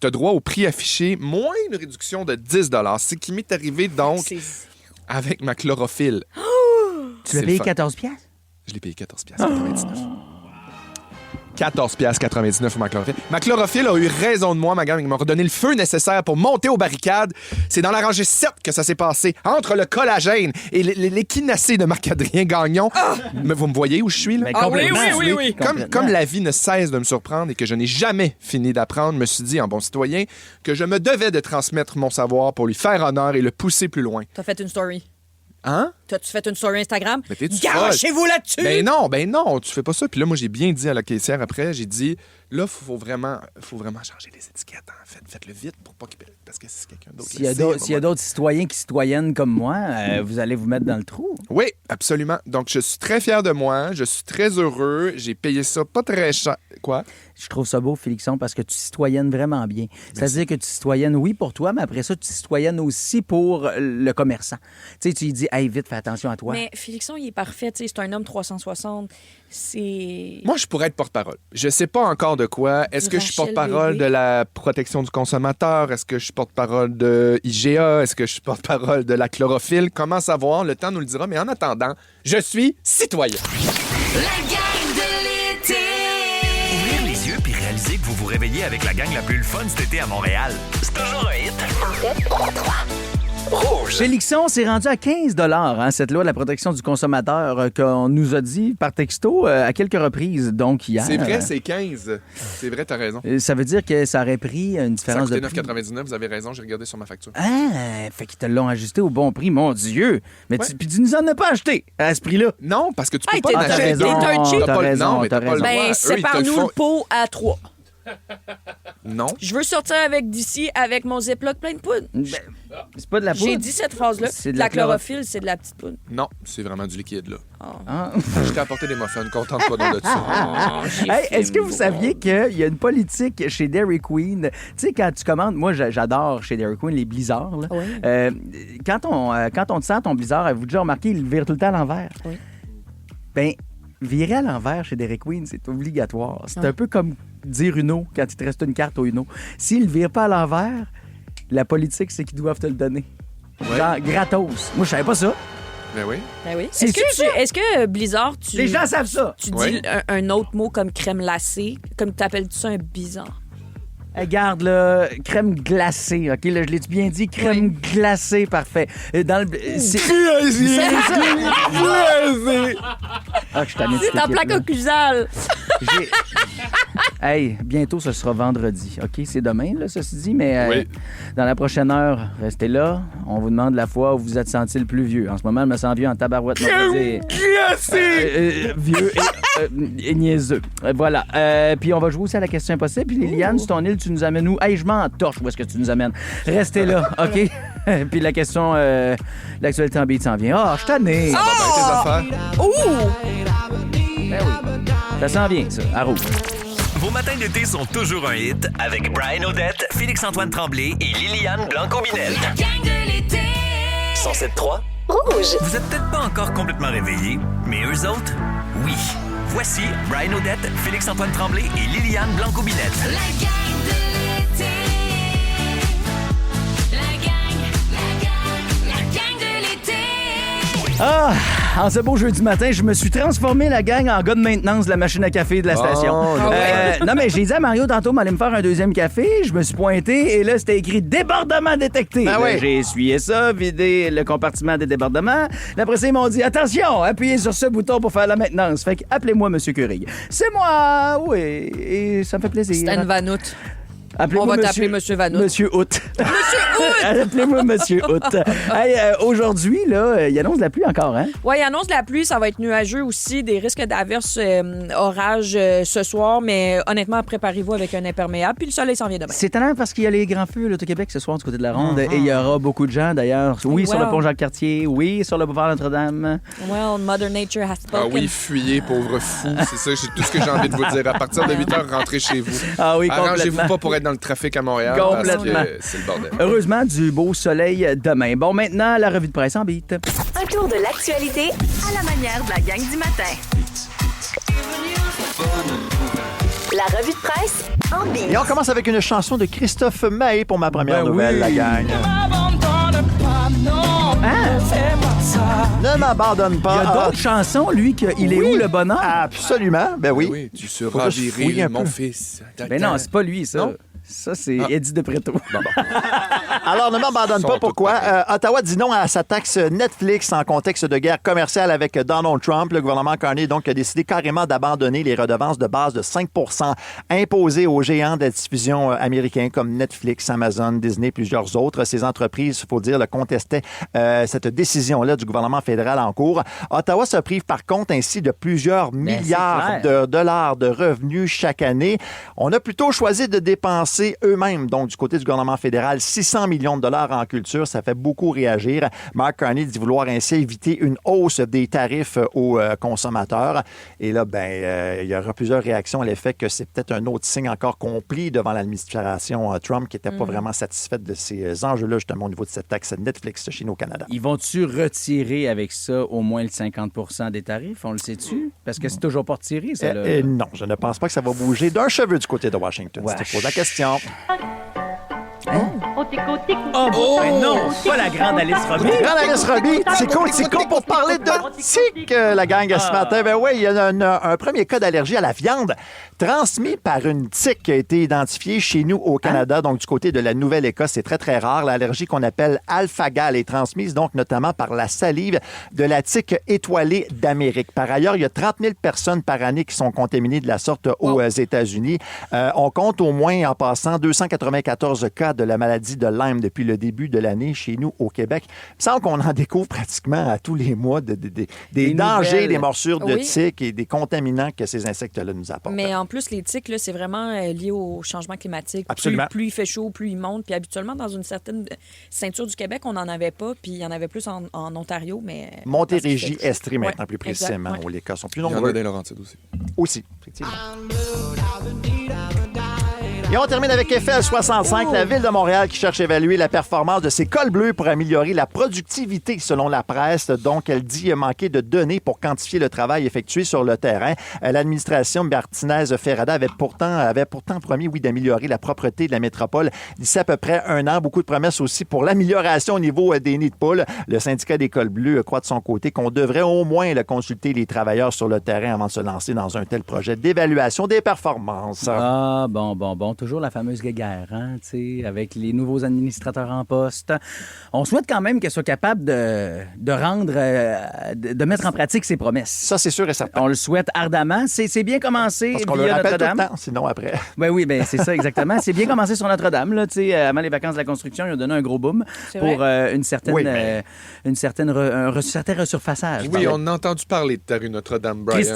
as droit au prix affiché moins une réduction de 10 $. Ce qui m'est arrivé donc avec ma chlorophylle. Tu l'as payé 14 piastres? Je l'ai payé 14,99 $. 14,99 $ pour ma chlorophylle. Ma chlorophylle a eu raison de moi, ma gang. Ils m'ont redonné le feu nécessaire pour monter aux barricades. C'est dans la rangée 7 que ça s'est passé, entre le collagène et l'échinacée de Marc-Adrien Gagnon. Mais vous me voyez où je suis, là? Oui. Comme la vie ne cesse de me surprendre et que je n'ai jamais fini d'apprendre, je me suis dit, en bon citoyen, que je me devais de transmettre mon savoir pour lui faire honneur et le pousser plus loin. T'as fait une story. Hein? T'as-tu fait une story Instagram? Mais t'es-tu Garochez-vous là-dessus! Ben non, tu fais pas ça. Puis là, moi, j'ai bien dit à la caissière après, j'ai dit, là, faut vraiment changer les étiquettes. Hein. Faites-le vite pour pas qu'il... Parce que c'est quelqu'un d'autre. S'il y a d'autres citoyens qui citoyennent comme moi, vous allez vous mettre dans le trou. Oui, absolument. Donc, je suis très fier de moi. Je suis très heureux. J'ai payé ça pas très cher. Quoi? Je trouve ça beau, Félixon, parce que tu citoyennes vraiment bien. C'est-à-dire que tu citoyennes, oui, pour toi, mais après ça, tu citoyennes aussi pour le commerçant. Tu sais, tu lui dis, hey, vite, fais attention à toi. Mais Félixon, il est parfait. Tu sais, c'est un homme 360. C'est... Moi, je pourrais être porte-parole. Je sais pas encore de quoi. Est-ce que je suis Rachel porte-parole Bébé. de la protection du consommateur? Est-ce que je suis porte-parole de IGA? Est-ce que je suis porte-parole de la chlorophylle? Comment savoir? Le temps nous le dira. Mais en attendant, je suis citoyen. La gang de l'été. Ouvrir les yeux puis réaliser que vous vous réveillez avec la gang la plus le fun cet été à Montréal. C'est toujours un hit. En fait, 3. Rouge. Félixon, c'est rendu à 15 $, cette loi de la protection du consommateur qu'on nous a dit par texto à quelques reprises, donc hier. C'est vrai, c'est 15. C'est vrai, t'as raison. Ça veut dire que ça aurait pris une Ça a différence de coûté prix. 9,99. Vous avez raison, j'ai regardé sur ma facture. Ah, fait qu'ils te l'ont ajusté au bon prix, mon Dieu. Mais Ouais. puis tu nous en as pas acheté à ce prix-là. Non, parce que tu peux Hey, pas t'es- en t'as acheter. raison, t'es un cheap. t'as raison, Non, mais t'as t'as pas le raison. droit. Ben, Eux, ils te le sépare-nous font. le pot à 3. Non. Je veux sortir avec d'ici avec mon Ziploc plein de poudre. C'est pas de la poudre. J'ai dit cette phrase-là. C'est de De la la chlorophylle, c'est de la petite poudre. Non, c'est vraiment du liquide, là. Ah. Je t'ai apporté des muffins, contente-toi de ça. Hey, est-ce que vous saviez qu'il y a une politique chez Dairy Queen? Tu sais, quand tu commandes, moi, j'adore chez Dairy Queen les blizzards. Là. Oui. Quand on te sert ton blizzard, avez-vous déjà remarqué, il le vire tout le temps à l'envers? Oui. Ben, virer à l'envers chez Dairy Queen, c'est obligatoire. C'est Ah. un peu comme dire Uno quand il te reste une carte au Uno. S'il ne vire pas à l'envers, la politique, c'est qu'ils doivent te le donner. Ouais. Genre, gratos. Moi, je savais pas ça. Ben oui. Ben oui. C'est Est-ce que Blizzard, tu... Les gens savent ça. Tu Oui. dis un autre mot comme crème glacée, comme t'appelles-tu ça un bizarre? Regarde, là, crème glacée. OK, là, je l'ai bien dit? Crème glacée, parfait. Dans le... c'est Ah, je suis tanné de cette C'est ta plaque équipe-là. occlusale. J'ai- Hey, bientôt, ce sera vendredi. OK, c'est demain, là, ceci dit, mais Oui. dans la prochaine heure, restez là. On vous demande la fois où vous êtes senti le plus vieux. En ce moment, je me sens vieux en tabarouette. Vieux et niaiseux. Voilà. Puis on va jouer aussi à la question impossible. Puis Liliane, sur ton île, tu nous amènes où? Hey, je m'en torche. Où est-ce que tu nous amènes? Restez là, OK? Puis la question, l'actualité en beat s'en vient. Ah, je suis tanné. Ça va bien tes affaires. Ouh! Ben oui. Ça s'en vient, ça, à rouge. Vos matins d'été sont toujours un hit avec Brian Odette, Félix-Antoine Tremblay et Liliane Blanco-Binette. La gang de l'été. 107.3. Rouge. Vous êtes peut-être pas encore complètement réveillés, mais eux autres, oui. Voici Brian Odette, Félix-Antoine Tremblay et Liliane Blanco-Binette. La gang de l'été. La gang de l'été. Ah, en ce beau jeudi matin, je me suis transformé, la gang, en gars de maintenance de la machine à café de la station. Oh, Non, mais j'ai dit à Mario tantôt, m'allait me faire un deuxième café. Je me suis pointé et là, c'était écrit débordement détecté. Ben Là, oui. j'ai essuyé ça, vidé le compartiment des débordements. Là, après ça, ils m'ont dit attention, appuyez sur ce bouton pour faire la maintenance. Fait que appelez-moi Monsieur Curie. C'est moi, oui, et ça me fait plaisir. C'était une vanoute. Appelez-moi On va t'appeler Monsieur Vanout. Monsieur Hout. Appelez-moi Monsieur Hout. Hey, aujourd'hui, là, il annonce de la pluie encore, hein? Oui, il annonce de la pluie, ça va être nuageux aussi, des risques d'averses, orages ce soir, mais honnêtement, préparez-vous avec un imperméable, puis le soleil s'en vient demain. C'est étonnant parce qu'il y a les grands feux là, au Québec ce soir du côté de la Ronde et il y aura beaucoup de gens d'ailleurs. Oui, sur le Wow. pont Jacques-Cartier, oui, sur le boulevard Notre-Dame. Well, Mother Nature has Ah spoken. oui, fuyez, pauvre fou. C'est ça, c'est tout ce que j'ai envie de vous dire. À partir de 8 h, rentrez chez vous. Ah oui, Arrangez-vous complètement. pas pour être dans le trafic à Montréal. Complètement. Parce que c'est le bordel. Heureusement, du beau soleil demain. Bon, maintenant, la revue de presse en beat. Un tour de l'actualité à la manière de la gang du matin. La revue de presse en beat. Et on commence avec une chanson de Christophe Maé pour ma première nouvelle, oui. la gang. Ne m'abandonne Il y pas. a d'autres chansons, lui, qu'il est où le bonheur? Absolument, ben oui. Oui, tu Faut seras juste fouiller viril, un mon peu. fils. Ben non, c'est pas lui, ça. Non? Ça, c'est Eddie de Preto. Alors, ne m'abandonne Sont pas. toutes Pourquoi? pareilles. Ottawa dit non à sa taxe Netflix en contexte de guerre commerciale avec Donald Trump. Le gouvernement Carney donc a décidé carrément d'abandonner les redevances de base de 5 imposées aux géants de la diffusion américains comme Netflix, Amazon, Disney, plusieurs autres. Ces entreprises, il faut dire, le contestaient cette décision-là du gouvernement fédéral en cours. Ottawa se prive par contre ainsi de plusieurs milliards clair. de dollars de revenus chaque année. On a plutôt choisi de dépenser débourser eux-mêmes, donc du côté du gouvernement fédéral, 600 millions de dollars en culture. Ça fait beaucoup réagir. Mark Carney dit vouloir ainsi éviter une hausse des tarifs aux consommateurs. Et là, il y aura plusieurs réactions à l'effet que c'est peut-être un autre signe encore complet devant l'administration Trump qui n'était pas vraiment satisfaite de ces enjeux-là, justement, au niveau de cette taxe Netflix chez nous au Canada. Ils vont-tu retirer avec ça au moins le 50 des tarifs? On le sait-tu? Parce que c'est toujours pas retiré, ça. Là. Non, je ne pense pas que ça va bouger d'un cheveu du côté de Washington. Ouais. Je te pose la question. Mais non, pas la grande Alice Robbie. Grande Alice Robbie, Tico pour parler de tic, la gang, ce matin. Ben oui, il y a un premier cas d'allergie à la viande transmis par une tique qui a été identifiée chez nous au Canada, donc du côté de la Nouvelle-Écosse. C'est très, très rare. L'allergie qu'on appelle alpha-gal est transmise donc notamment par la salive de la tique étoilée d'Amérique. Par ailleurs, il y a 30 000 personnes par année qui sont contaminées de la sorte aux États-Unis. On compte au moins, en passant, 294 cas de la maladie de Lyme depuis le début de l'année chez nous au Québec. Il me semble qu'on en découvre pratiquement à tous les mois des dangers, nouvelles. des morsures de Oui. tiques et des contaminants que ces insectes-là nous apportent. Mais en plus, les tiques, là, c'est vraiment lié au changement climatique. Absolument. Plus il fait chaud, plus il monte. Puis habituellement, dans une certaine ceinture du Québec, on n'en avait pas. Puis il y en avait plus en Ontario, mais... Montérégie, Estrie, maintenant, Ouais, plus précisément, exact, ouais. où les cas sont plus Il y en a nombreux. des Laurentides aussi. Aussi, effectivement. Et on termine avec Eiffel 65, la Ville de Montréal qui cherche à évaluer la performance de ses cols bleus pour améliorer la productivité, selon la presse. Donc, elle dit manquer de données pour quantifier le travail effectué sur le terrain. L'administration Martinez-Ferrada avait pourtant promis, d'améliorer la propreté de la métropole d'ici à peu près un an. Beaucoup de promesses aussi pour l'amélioration au niveau des nids de poules. Le syndicat des cols bleus croit de son côté qu'on devrait au moins consulter les travailleurs sur le terrain avant de se lancer dans un tel projet d'évaluation des performances. Ah, bon. Toujours la fameuse guéguerre, hein, tu sais, avec les nouveaux administrateurs en poste. On souhaite quand même qu'elle soit capable de rendre, de mettre en pratique ses promesses. Ça, c'est sûr et certain. On le souhaite ardemment. C'est bien commencé Parce qu'on le via rappelle tout Notre-Dame. le temps, sinon après. Oui, c'est ça, exactement. C'est bien commencé sur Notre-Dame, là, tu sais, avant les vacances de la construction, ils ont donné un gros boom C'est pour vrai. un certain resurfaçage. Oui, on a entendu parler de ta rue Notre-Dame, Brian.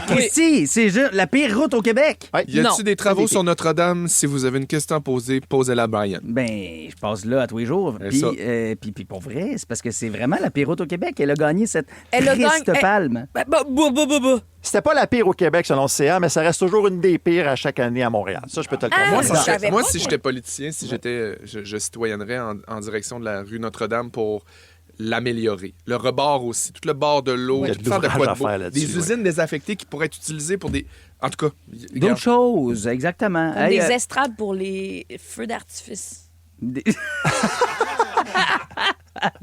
Christy, c'est juste la pire route au Québec. Y a-tu Non. des travaux sur Notre-Dame? Si vous avez une question à poser, posez-la à Brian. Ben, je passe là à tous les jours. Et Puis, ça. puis pour vrai, c'est parce que c'est vraiment la pire route au Québec. Elle a gagné cette Elle a triste gagné- palme. C'était pas la pire au Québec, selon le CA, mais ça reste toujours une des pires à chaque année à Montréal. Ça, je peux te le Moi, confirmer. si je savais pas, si moi. j'étais politicien, si j'étais, je citoyennerais en direction de la rue Notre-Dame pour l'améliorer. Le rebord aussi, tout le bord de l'eau, Il y a tout de faire de l'ouvrage quoi à de beau. faire là-dessus, Des usines désaffectées qui pourraient être utilisées pour des... En tout cas, D'autres choses, exactement. Comme Hey, des estrades pour les feux d'artifice. des-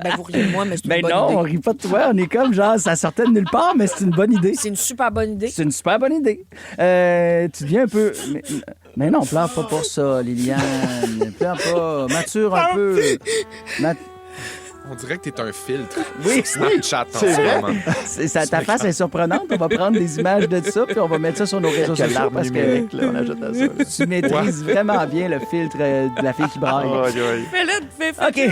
Ben, vous riez de moi, mais c'est une Ben bonne non, on idée. rit pas de toi. On est comme genre, ça sortait de nulle part, mais c'est une bonne idée. C'est une super bonne idée. C'est une super bonne idée. Tu deviens un peu... Mais non, pleure pas pour ça, Liliane. Pleure pas. Mature un peu. On dirait que t'es un filtre. Oui, Snapchat en c'est ce vrai. moment. Ta face est surprenante. On va prendre des images de ça, puis on va mettre ça sur nos réseaux Quelle sociaux arme parce que numérique, là, on ajoute à ça. là. tu maîtrises vraiment bien le filtre de la fille qui braille. Fais-le, OK.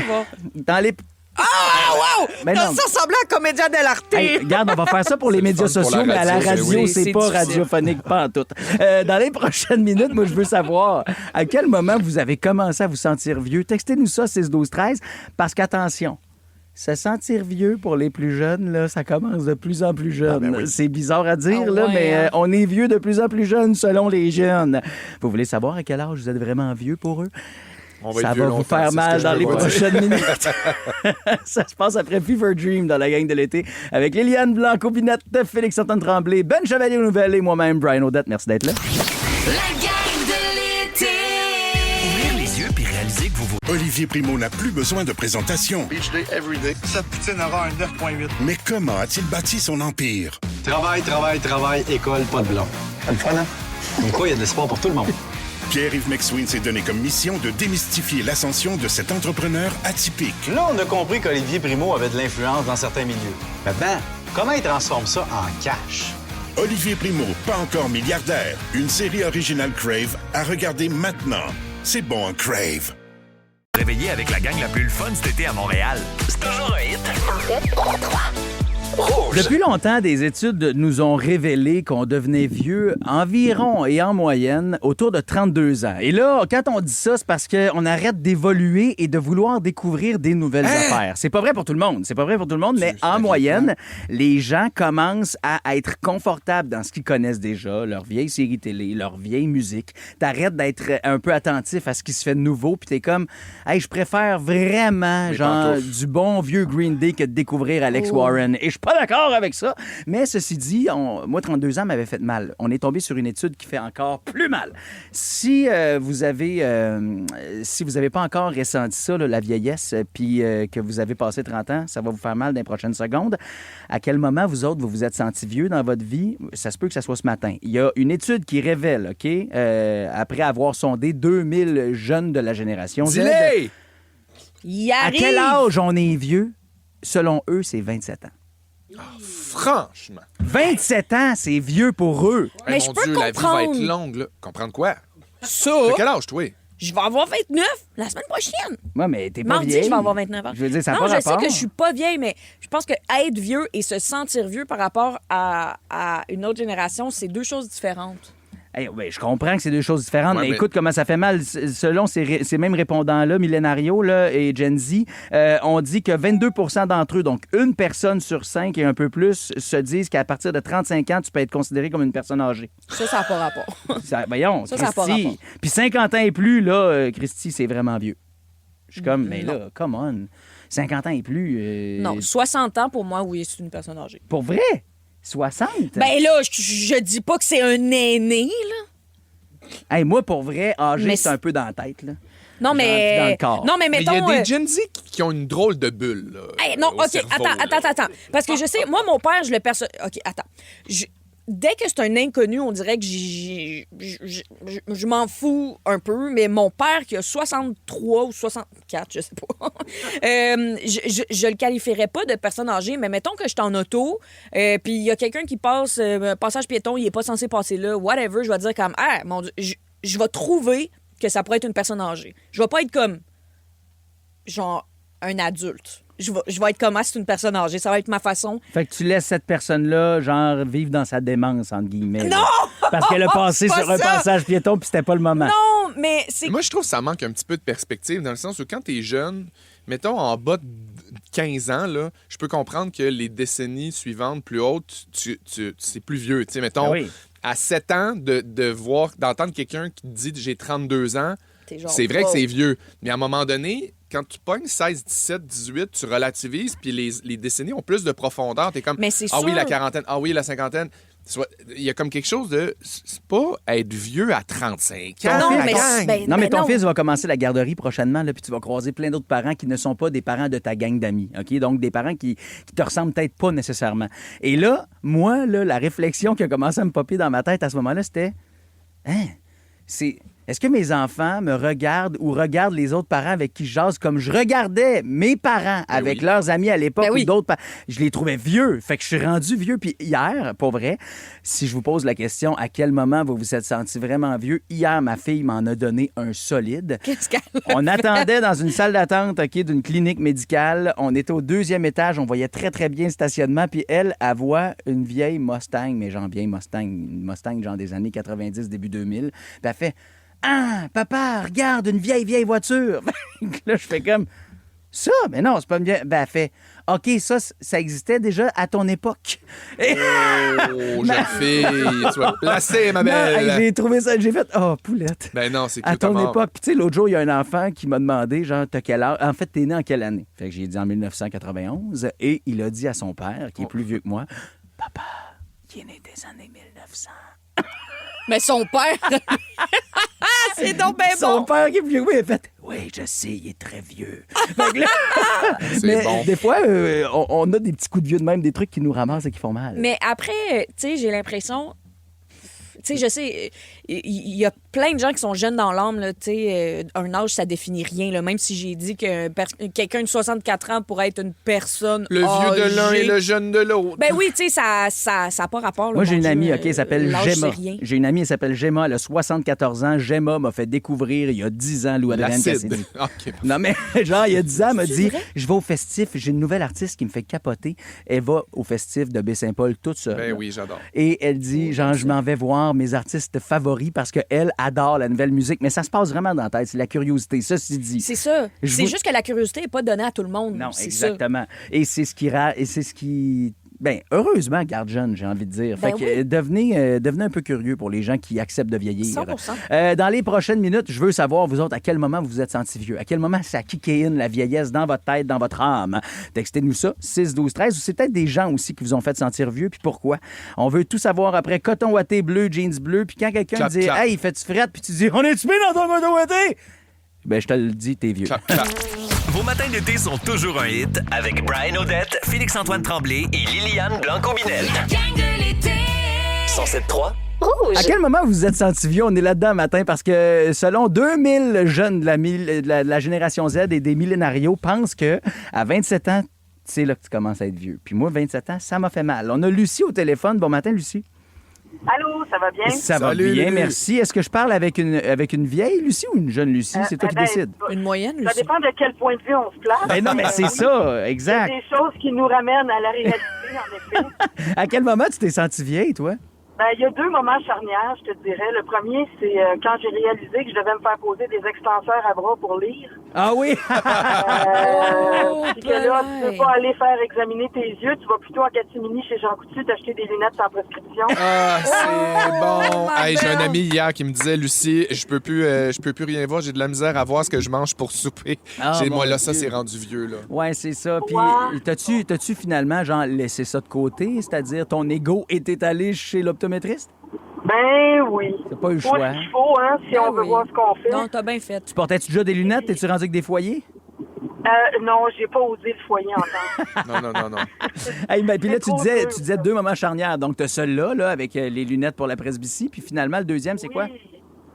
Dans les... wow! Mais non. Ça ressemblait à Comédia dell'arte. Hey, regarde, on va faire ça pour les C'est le médias fun pour sociaux, la mais à la radio, radio, oui. c'est C'est pas difficile. radiophonique, pas en tout. Dans les prochaines minutes, moi, je veux savoir à quel moment vous avez commencé à vous sentir vieux. Textez-nous ça, 6-12-13, parce qu'attention, se sentir vieux pour les plus jeunes, là, ça commence de plus en plus jeune. ben oui. C'est bizarre à dire, Ah là, ouais, mais hein? on est vieux de plus en plus jeunes selon les jeunes. Vous voulez savoir à quel âge vous êtes vraiment vieux pour eux? On va Ça être vieux va vous longtemps, faire c'est ce mal que je dans veux les voir. prochaines minutes. Ça se passe après Fever Dream dans la gang de l'été avec Liliane Blanco-Binette, Félix-Antoine Tremblay, Ben Chevalier aux nouvelles et moi-même, Brian Odette. Merci d'être là. La gang de l'été. Ouvrir les yeux puis réaliser que vous Olivier Primo n'a plus besoin de présentation. Beach day, everyday. Sa poutine aura un 9.8. Mais comment a-t-il bâti son empire? Travail, école, pas de blanc. C'est le fun, hein? Comme quoi, il y a de l'espoir pour tout le monde. Pierre-Yves McSween s'est donné comme mission de démystifier l'ascension de cet entrepreneur atypique. Là, on a compris qu'Olivier Primo avait de l'influence dans certains milieux. Maintenant, comment il transforme ça en cash? Olivier Primo, pas encore milliardaire. Une série originale Crave à regarder maintenant. C'est bon, Crave. réveiller avec la gang la plus le fun cet été à Montréal. C'est toujours un hit. En fait, 3-3. Rouge. Depuis longtemps, des études nous ont révélé qu'on devenait vieux environ et en moyenne autour de 32 ans. Et là, quand on dit ça, c'est parce qu'on arrête d'évoluer et de vouloir découvrir des nouvelles affaires. C'est pas vrai pour tout le monde. C'est pas vrai pour tout le monde, mais en moyenne, les gens commencent à être confortables dans ce qu'ils connaissent déjà, leur vieille série télé, leur vieille musique. T'arrêtes d'être un peu attentif à ce qui se fait de nouveau, puis t'es comme, hey, je préfère vraiment, du bon vieux Green Day que de découvrir Alex Warren. Et je suis pas d'accord avec ça. Mais ceci dit, moi, 32 ans m'avait fait mal. On est tombé sur une étude qui fait encore plus mal. Si vous avez pas encore ressenti ça, là, la vieillesse, puis que vous avez passé 30 ans, ça va vous faire mal dans les prochaines secondes. À quel moment, vous autres, vous vous êtes sentis vieux dans votre vie? Ça se peut que ça soit ce matin. Il y a une étude qui révèle, OK, après avoir sondé 2000 jeunes de la génération Z, à quel âge on est vieux? Selon eux, c'est 27 ans. Oh, franchement. 27 ans, c'est vieux pour eux. Mais mon je peux Dieu, la vie va comprendre. être longue. Là. Comprendre quoi? Ça, De quel âge, toi? je vais avoir 29 la semaine prochaine. Ouais, mais t'es pas Mardi, vieille. je vais avoir 29 ans. Je veux dire, ça n'a non, pas je sais rapport. que je suis pas vieille, mais je pense que être vieux et se sentir vieux par rapport à une autre génération, c'est deux choses différentes. Hey, ouais, je comprends que c'est deux choses différentes, Ouais, mais mais- écoute comment ça fait mal. Selon ces mêmes répondants-là, Millénario là, et Gen Z, on dit que 22 d'entre eux, donc une personne sur 5 et un peu plus, se disent qu'à partir de 35 ans, tu peux être considéré comme une personne âgée. Ça n'a pas rapport. Voyons, Ça a pas Christy. rapport. Puis 50 ans et plus, là, Christy, c'est vraiment vieux. Je suis comme, mais là, come on. 50 ans et plus... Non, 60 ans, pour moi, oui, c'est une personne âgée. Pour vrai? 60? Ben là, je dis pas que c'est un aîné, là. Hey, moi, pour vrai, âgé, Mais c'est un peu dans la tête, là. Non, Genre, puis dans mais... le corps. Non, mais Mais mettons... il y a des Gen Z qui ont une drôle de bulle. Là, Hey, non, au OK, cerveau, attends. Parce que je sais, moi, mon père, je le perçois... OK, attends. Dès que c'est un inconnu, on dirait que je m'en fous un peu, mais mon père qui a 63 ou 64, je sais pas, je le qualifierais pas de personne âgée, mais mettons que je suis en auto, puis il y a quelqu'un qui passe, passage piéton, il est pas censé passer là, whatever, je vais dire comme, ah, mon Dieu, je vais trouver que ça pourrait être une personne âgée. Je vais pas être comme, genre, un adulte. Je vais être comme, ah, c'est une personne âgée. Ça va être ma façon. Fait que tu laisses cette personne-là, genre, vivre dans sa démence, entre guillemets. Non! Là. Parce qu'elle a passé C'est sur pas un ça! passage piéton, puis c'était pas le moment. Non, mais c'est... Moi, je trouve que ça manque un petit peu de perspective dans le sens où quand t'es jeune, mettons en bas de 15 ans, là, je peux comprendre que les décennies suivantes plus hautes, c'est plus vieux. Tu sais, mettons, Ah oui. à 7 ans, d'entendre quelqu'un qui te dit « j'ai 32 ans », genre, c'est vrai wow. que c'est vieux. Mais à un moment donné, quand tu pognes 16, 17, 18, tu relativises, puis les décennies ont plus de profondeur. T'es comme Mais c'est « Ah oui, sûr. la quarantaine. Ah oui, la cinquantaine. » Il y a comme quelque chose de... C'est pas être vieux à 35 ans. Non, la mais gang. Non, mais ton fils va commencer la garderie prochainement, là, puis tu vas croiser plein d'autres parents qui ne sont pas des parents de ta gang d'amis, OK? Donc, des parents qui te ressemblent peut-être pas nécessairement. Et là, moi, là, la réflexion qui a commencé à me popper dans ma tête à ce moment-là, c'était... Est-ce que mes enfants me regardent ou regardent les autres parents avec qui je jase comme je regardais mes parents avec leurs amis à l'époque ou d'autres parents? Je les trouvais vieux. Fait que je suis rendu vieux. Puis hier, pour vrai, si je vous pose la question à quel moment vous vous êtes senti vraiment vieux, hier, ma fille m'en a donné un solide. Qu'est-ce qu'elle a On fait? attendait dans une salle d'attente d'une clinique médicale. On était au 2e étage. On voyait très, très bien le stationnement. Puis elle voit une vieille Mustang, mais genre vieille Mustang, une Mustang genre des années 90, début 2000. Puis elle fait... Ah, papa, regarde, une vieille voiture. Là, je fais comme, ça, mais non, c'est pas une vieille. Ben, elle fait, OK, ça existait déjà à ton époque. Oh, jeune fille, tu vas te placer, ma Non, belle. hey, j'ai trouvé ça, j'ai fait, oh, poulette. Ben non, c'est À cute ton mort. époque. Puis, tu sais, l'autre jour, il y a un enfant qui m'a demandé, genre, t'as quel âge? En fait, t'es né en quelle année? Fait que j'ai dit en 1991. Et il a dit à son père, qui est plus vieux que moi, papa, il est né des années 1900. Mais son père... c'est donc bien Son bon! père qui est plus vieux que moi, il a fait, oui, je sais, il est très vieux. Fait que là, C'est mais bon. des fois, on a des petits coups de vieux de même, des trucs qui nous ramassent et qui font mal. Mais après, tu sais, j'ai l'impression... Tu tu sais, je sais, il y a plein de gens qui sont jeunes dans l'âme, là, tu sais, un âge, ça définit rien, là, même si j'ai dit que quelqu'un de 64 ans pourrait être une personne Le vieux de l'un âgée. et le jeune de l'autre. Ben oui, tu sais, ça a pas rapport. Là, Moi, j'ai mon une Dieu, amie, OK, elle s'appelle l'âge, Gemma. c'est rien. J'ai une amie, elle s'appelle Gemma, elle a 74 ans. Gemma m'a fait découvrir il y a 10 ans Lou-Adrienne L'acide. Cassidy. OK. Non, mais genre, il y a 10 ans, elle m'a C'est dit vrai? je vais au festif, j'ai une nouvelle artiste qui me fait capoter. Elle va au festif de Baie-Saint-Paul toute seule. Ben oui, j'adore. Et elle dit, genre, je m'en vais voir mes artistes favoris parce qu'elle adore la nouvelle musique. Mais ça se passe vraiment dans la tête, c'est la curiosité. Ceci dit. C'est ça. Je C'est vous- juste que la curiosité n'est pas donnée à tout le monde. Non, c'est exactement. Et c'est ce qui. Ben, heureusement, garde jeune, j'ai envie de dire. Ben Fait que oui. devenez un peu curieux pour les gens qui acceptent de vieillir. 100%. Dans les prochaines minutes, je veux savoir, vous autres, à quel moment vous vous êtes senti vieux? À quel moment ça kické in la vieillesse dans votre tête, dans votre âme? Textez-nous ça, 6-12-13, ou c'est peut-être des gens aussi qui vous ont fait sentir vieux, puis pourquoi? On veut tout savoir après coton ouaté bleu, jeans bleu, puis quand quelqu'un Clap, dit clap. Hey, fais-tu frette? Puis tu dis On est-tu bien dans ton coton ouaté? Ben, je te le dis, t'es vieux. Clap, clap. Vos matins d'été sont toujours un hit avec Brian Odette, Félix-Antoine Tremblay et Liliane Blanco-Binel. La gang de l'été. 107.3. À quel moment vous vous êtes senti vieux? On est là-dedans matin parce que selon 2000 jeunes de la génération Z et des millénarios pensent que à 27 ans, c'est là que tu commences à être vieux. Puis moi, 27 ans, ça m'a fait mal. On a Lucie au téléphone. Bon matin, Lucie. Allô, ça va bien? Ça va Salut, bien, Lulu. merci. Est-ce que je parle avec une vieille Lucie ou une jeune Lucie? C'est toi qui décides. Une moyenne, Ça Lucie. dépend de quel point de vue on se place. Ben non, mais c'est ça, Il y exact. a des choses qui nous ramènent à la réalité, en effet. À quel moment tu t'es senti vieille, toi? Ben, il y a deux moments charnières, je te dirais. Le premier, c'est quand j'ai réalisé que je devais me faire poser des extenseurs à bras pour lire. Ah oui? Puis que là, tu peux pas aller faire examiner tes yeux. Tu vas plutôt en catimini chez Jean Coutu t'acheter des lunettes sans prescription. Ah, c'est bon. ma Hey, j'ai un belle. ami hier qui me disait, Lucie, je peux plus rien voir. J'ai de la misère à voir ce que je mange pour souper. Ah, Moi, mon là, ça, Dieu. c'est rendu vieux, là. Ouais, c'est ça. Puis, Ouais. t'as-tu finalement, genre, laissé ça de côté? C'est-à-dire, ton ego était allé chez l'optométriste? Ben oui. T'as pas eu le Faut choix. ce qu'il faut, hein, si on veut voir ce qu'on fait. Non, t'as bien fait. Tu portais-tu déjà des lunettes? T'es-tu rendu avec des foyers? Non, j'ai pas osé le foyer encore. Non. Hey, ben, puis là, C'est trop dur, tu disais deux moments charnières. Donc, t'as celui-là, là, avec les lunettes pour la presbytie. Puis finalement, le deuxième, c'est quoi? Oui.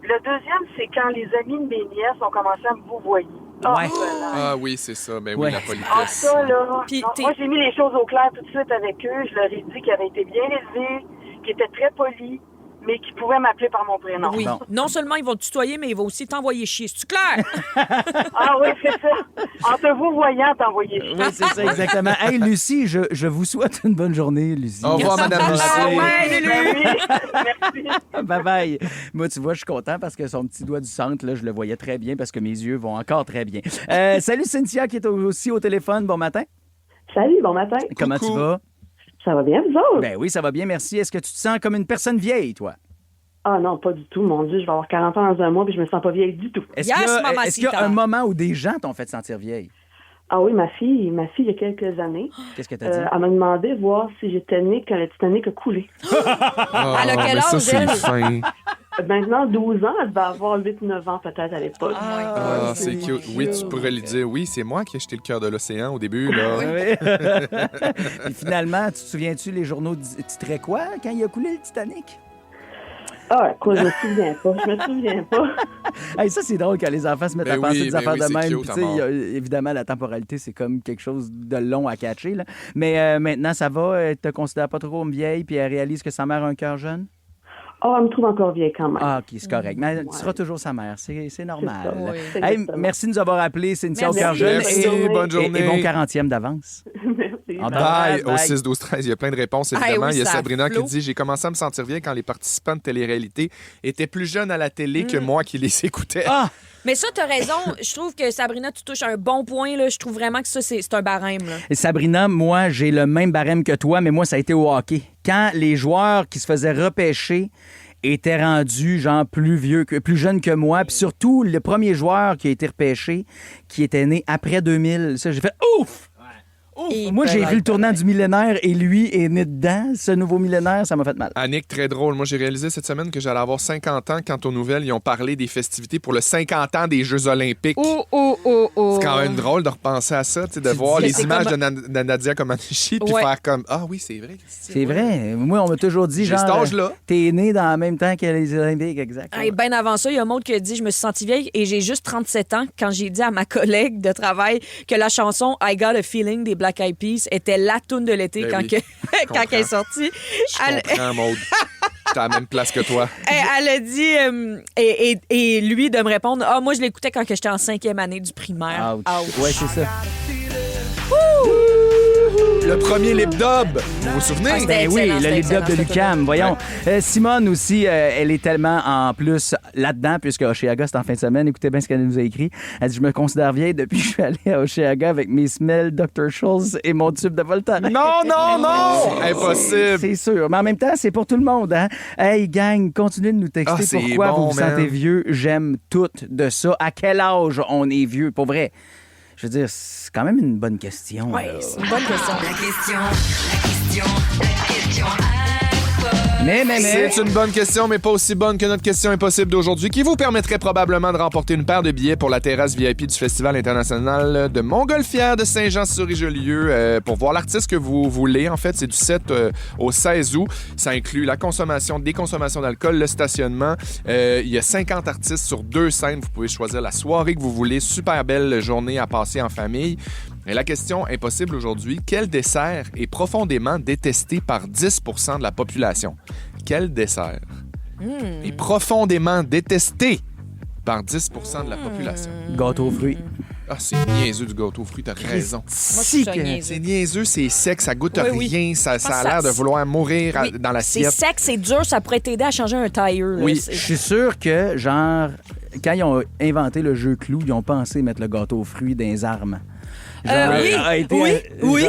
Le deuxième, c'est quand les amis de mes nièces ont commencé à me vouvoyer. Ouais. Ah oui, c'est ça. Ben Ouais. oui, la Ah, politesse. ça, là. Puis non, t'es- moi, j'ai mis les choses au clair tout de suite avec eux. Je leur ai dit qu'ils avaient été bien élevés, qu'ils étaient très polis, mais qu'ils pouvaient m'appeler par mon prénom. Oui. Bon. Non seulement ils vont te tutoyer, mais ils vont aussi t'envoyer chier. C'est-tu clair? Ah oui, c'est ça. En te vous voyant, t'envoyer chier. Oui, c'est ça, exactement. Hey, Lucie, je vous souhaite une bonne journée, Lucie. Au revoir, Madame Ah Lucie. ouais, ben oui. Merci. Bye-bye. Moi, tu vois, je suis content parce que son petit doigt du centre, là, je le voyais très bien parce que mes yeux vont encore très bien. Salut, Cynthia, qui est aussi au téléphone. Bon matin. Salut, bon matin. Comment tu vas? Ça va bien, vous autres? Ben oui, ça va bien, merci. Est-ce que tu te sens comme une personne vieille, toi? Ah non, pas du tout, mon Dieu, je vais avoir 40 ans dans un mois puis je me sens pas vieille du tout. Est-ce Yes, qu'il y a, mamacita. est-ce qu'il y a un moment où des gens t'ont fait sentir vieille? Ah oui, ma fille, il y a quelques années, Qu'est-ce que t'as dit? elle m'a demandé voir si j'étais née quand le Titanic a coulé. Ah, Elle a quel mais ça, âge, c'est elle? fin. Maintenant, 12 ans, elle devait avoir 8-9 ans peut-être à l'époque. Ah, c'est cute. Oui, tu pourrais lui dire, oui, c'est moi qui ai jeté le cœur de l'océan au début, là. Oui. Et finalement, tu te souviens-tu, les journaux titraient quoi quand il a coulé le Titanic? Ah, quoi, je me souviens pas, Hey, ça, c'est drôle quand les enfants se mettent Ben à penser oui, des ben affaires oui, de c'est même. cute, Puis, à tu sais, mort. évidemment, la temporalité, c'est comme quelque chose de long à catcher. Là. Mais maintenant, ça va? Elle te considère pas trop comme vieille, puis elle réalise que sa mère a un cœur jeune? Oh, elle me trouve encore vieille quand même. Ah, OK, c'est correct. Mais tu seras toujours sa mère. C'est normal. ça, oui. Hey, Exactement. merci de nous avoir appelés, Cynthia au Merci. cœur jeune. Merci, bonne journée. Et bon 40e d'avance. Merci. En Bye, bye. au 6-12-13. Il y a plein de réponses, Ah évidemment. oui, Il y a ça Sabrina qui flot. dit « J'ai commencé à me sentir bien quand les participants de télé-réalité étaient plus jeunes à la télé que moi qui les écoutais. Ah! Mais ça, t'as raison. Je trouve que Sabrina, tu touches un bon point. Là. Je trouve vraiment que ça, c'est un barème. Là. Et Sabrina, moi, j'ai le même barème que toi, mais moi, ça a été au hockey. Quand les joueurs qui se faisaient repêcher étaient rendus, genre, plus jeunes que moi, puis surtout, le premier joueur qui a été repêché, qui était né après 2000, ça, j'ai fait « Ouf! » Moi, j'ai vu le tournant du millénaire et lui est né dedans. Ce nouveau millénaire, ça m'a fait mal. Annick, très drôle. Moi, j'ai réalisé cette semaine que j'allais avoir 50 ans quand aux nouvelles, ils ont parlé des festivités pour le 50 ans des Jeux olympiques. C'est quand même drôle de repenser à ça, de voir les images de Nadia Comaneci puis faire comme « Ah oui, c'est vrai. » C'est vrai. Moi, on m'a toujours dit, j'ai genre, cet âge-là. T'es né dans le même temps que les Olympiques, exact. Bien avant ça, il y a un autre qui a dit « Je me suis sentie vieille et j'ai juste 37 ans quand j'ai dit à ma collègue de travail que la chanson I Got a Feeling des Black Eyed Peas était la toune de l'été quand elle est sortie. » Je comprends, Maude. T'es à la même place que toi. Elle a dit, et lui de me répondre, « Ah, moi, je l'écoutais quand j'étais en 5e année du primaire. » Ouais, c'est ça. Le premier lip-dub, vous vous souvenez? Ben oui, le lip-dub de l'UQAM. Voyons. Simone aussi, elle est tellement en plus là-dedans, puisque Oshéaga, c'est en fin de semaine. Écoutez bien ce qu'elle nous a écrit. Elle dit « Je me considère vieille depuis que je suis allée à Oshéaga avec mes semelles Dr. Scholl's et mon tube de Voltaren. » Non! Impossible! C'est sûr. Mais en même temps, c'est pour tout le monde. Hein? Hey, gang, continuez de nous texter pourquoi vous vous sentez vieux. J'aime tout de ça. À quel âge on est vieux? Pour vrai. Je veux dire, c'est quand même une bonne question. Oui, c'est une bonne question. Mais. C'est une bonne question, mais pas aussi bonne que notre question impossible d'aujourd'hui, qui vous permettrait probablement de remporter une paire de billets pour la terrasse VIP du Festival international de Montgolfière de Saint-Jean-sur-Richelieu pour voir l'artiste que vous voulez. En fait, c'est du 7 au 16 août. Ça inclut la consommation, déconsommation d'alcool, le stationnement. Il y a 50 artistes sur 2 scènes. Vous pouvez choisir la soirée que vous voulez. Super belle journée à passer en famille. Et la question impossible aujourd'hui, quel dessert est profondément détesté par 10 % de la population? Quel dessert est profondément détesté par 10 % de la population? Gâteau aux fruits. Ah, c'est niaiseux du gâteau aux fruits, t'as raison. C'est niaiseux, c'est sec, ça goûte rien, ça a l'air de vouloir mourir dans l'assiette. C'est sec, c'est dur, ça pourrait t'aider à changer un tire. Oui, je suis sûr que, genre, quand ils ont inventé le jeu Clou, ils ont pensé mettre le gâteau aux fruits dans les armes. Oui.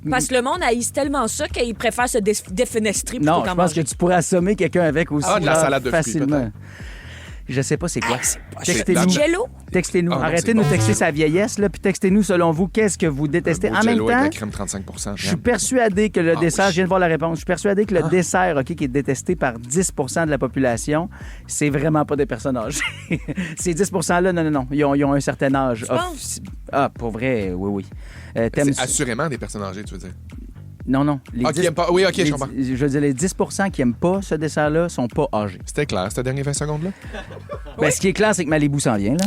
Parce que le monde haïsse tellement ça qu'il préfère se défenestrer plutôt qu'en manger. Non, je pense que tu pourrais assommer quelqu'un avec aussi. De la salade de facilement. fruits, je sais pas c'est quoi. Textez-nous. Textez-nous. Arrêtez de nous texter sa vieillesse, là, puis textez-nous selon vous qu'est-ce que vous détestez. En même temps, avec la crème 35%, je suis persuadé que le dessert, je viens de voir la réponse, je suis persuadé que le dessert qui est détesté par 10 % de la population, c'est vraiment pas des personnes âgées. Ces 10 %-là, non. Ils ont un certain âge. Pour vrai, oui. C'est assurément des personnes âgées, tu veux dire? Non. Qui aiment pas. Oui, OK, je comprends. Je veux dire, les 10 % qui n'aiment pas ce dessert-là sont pas âgés. C'était clair, cette dernière 20 secondes-là? Ben, ce qui est clair, c'est que Malibu s'en vient, là.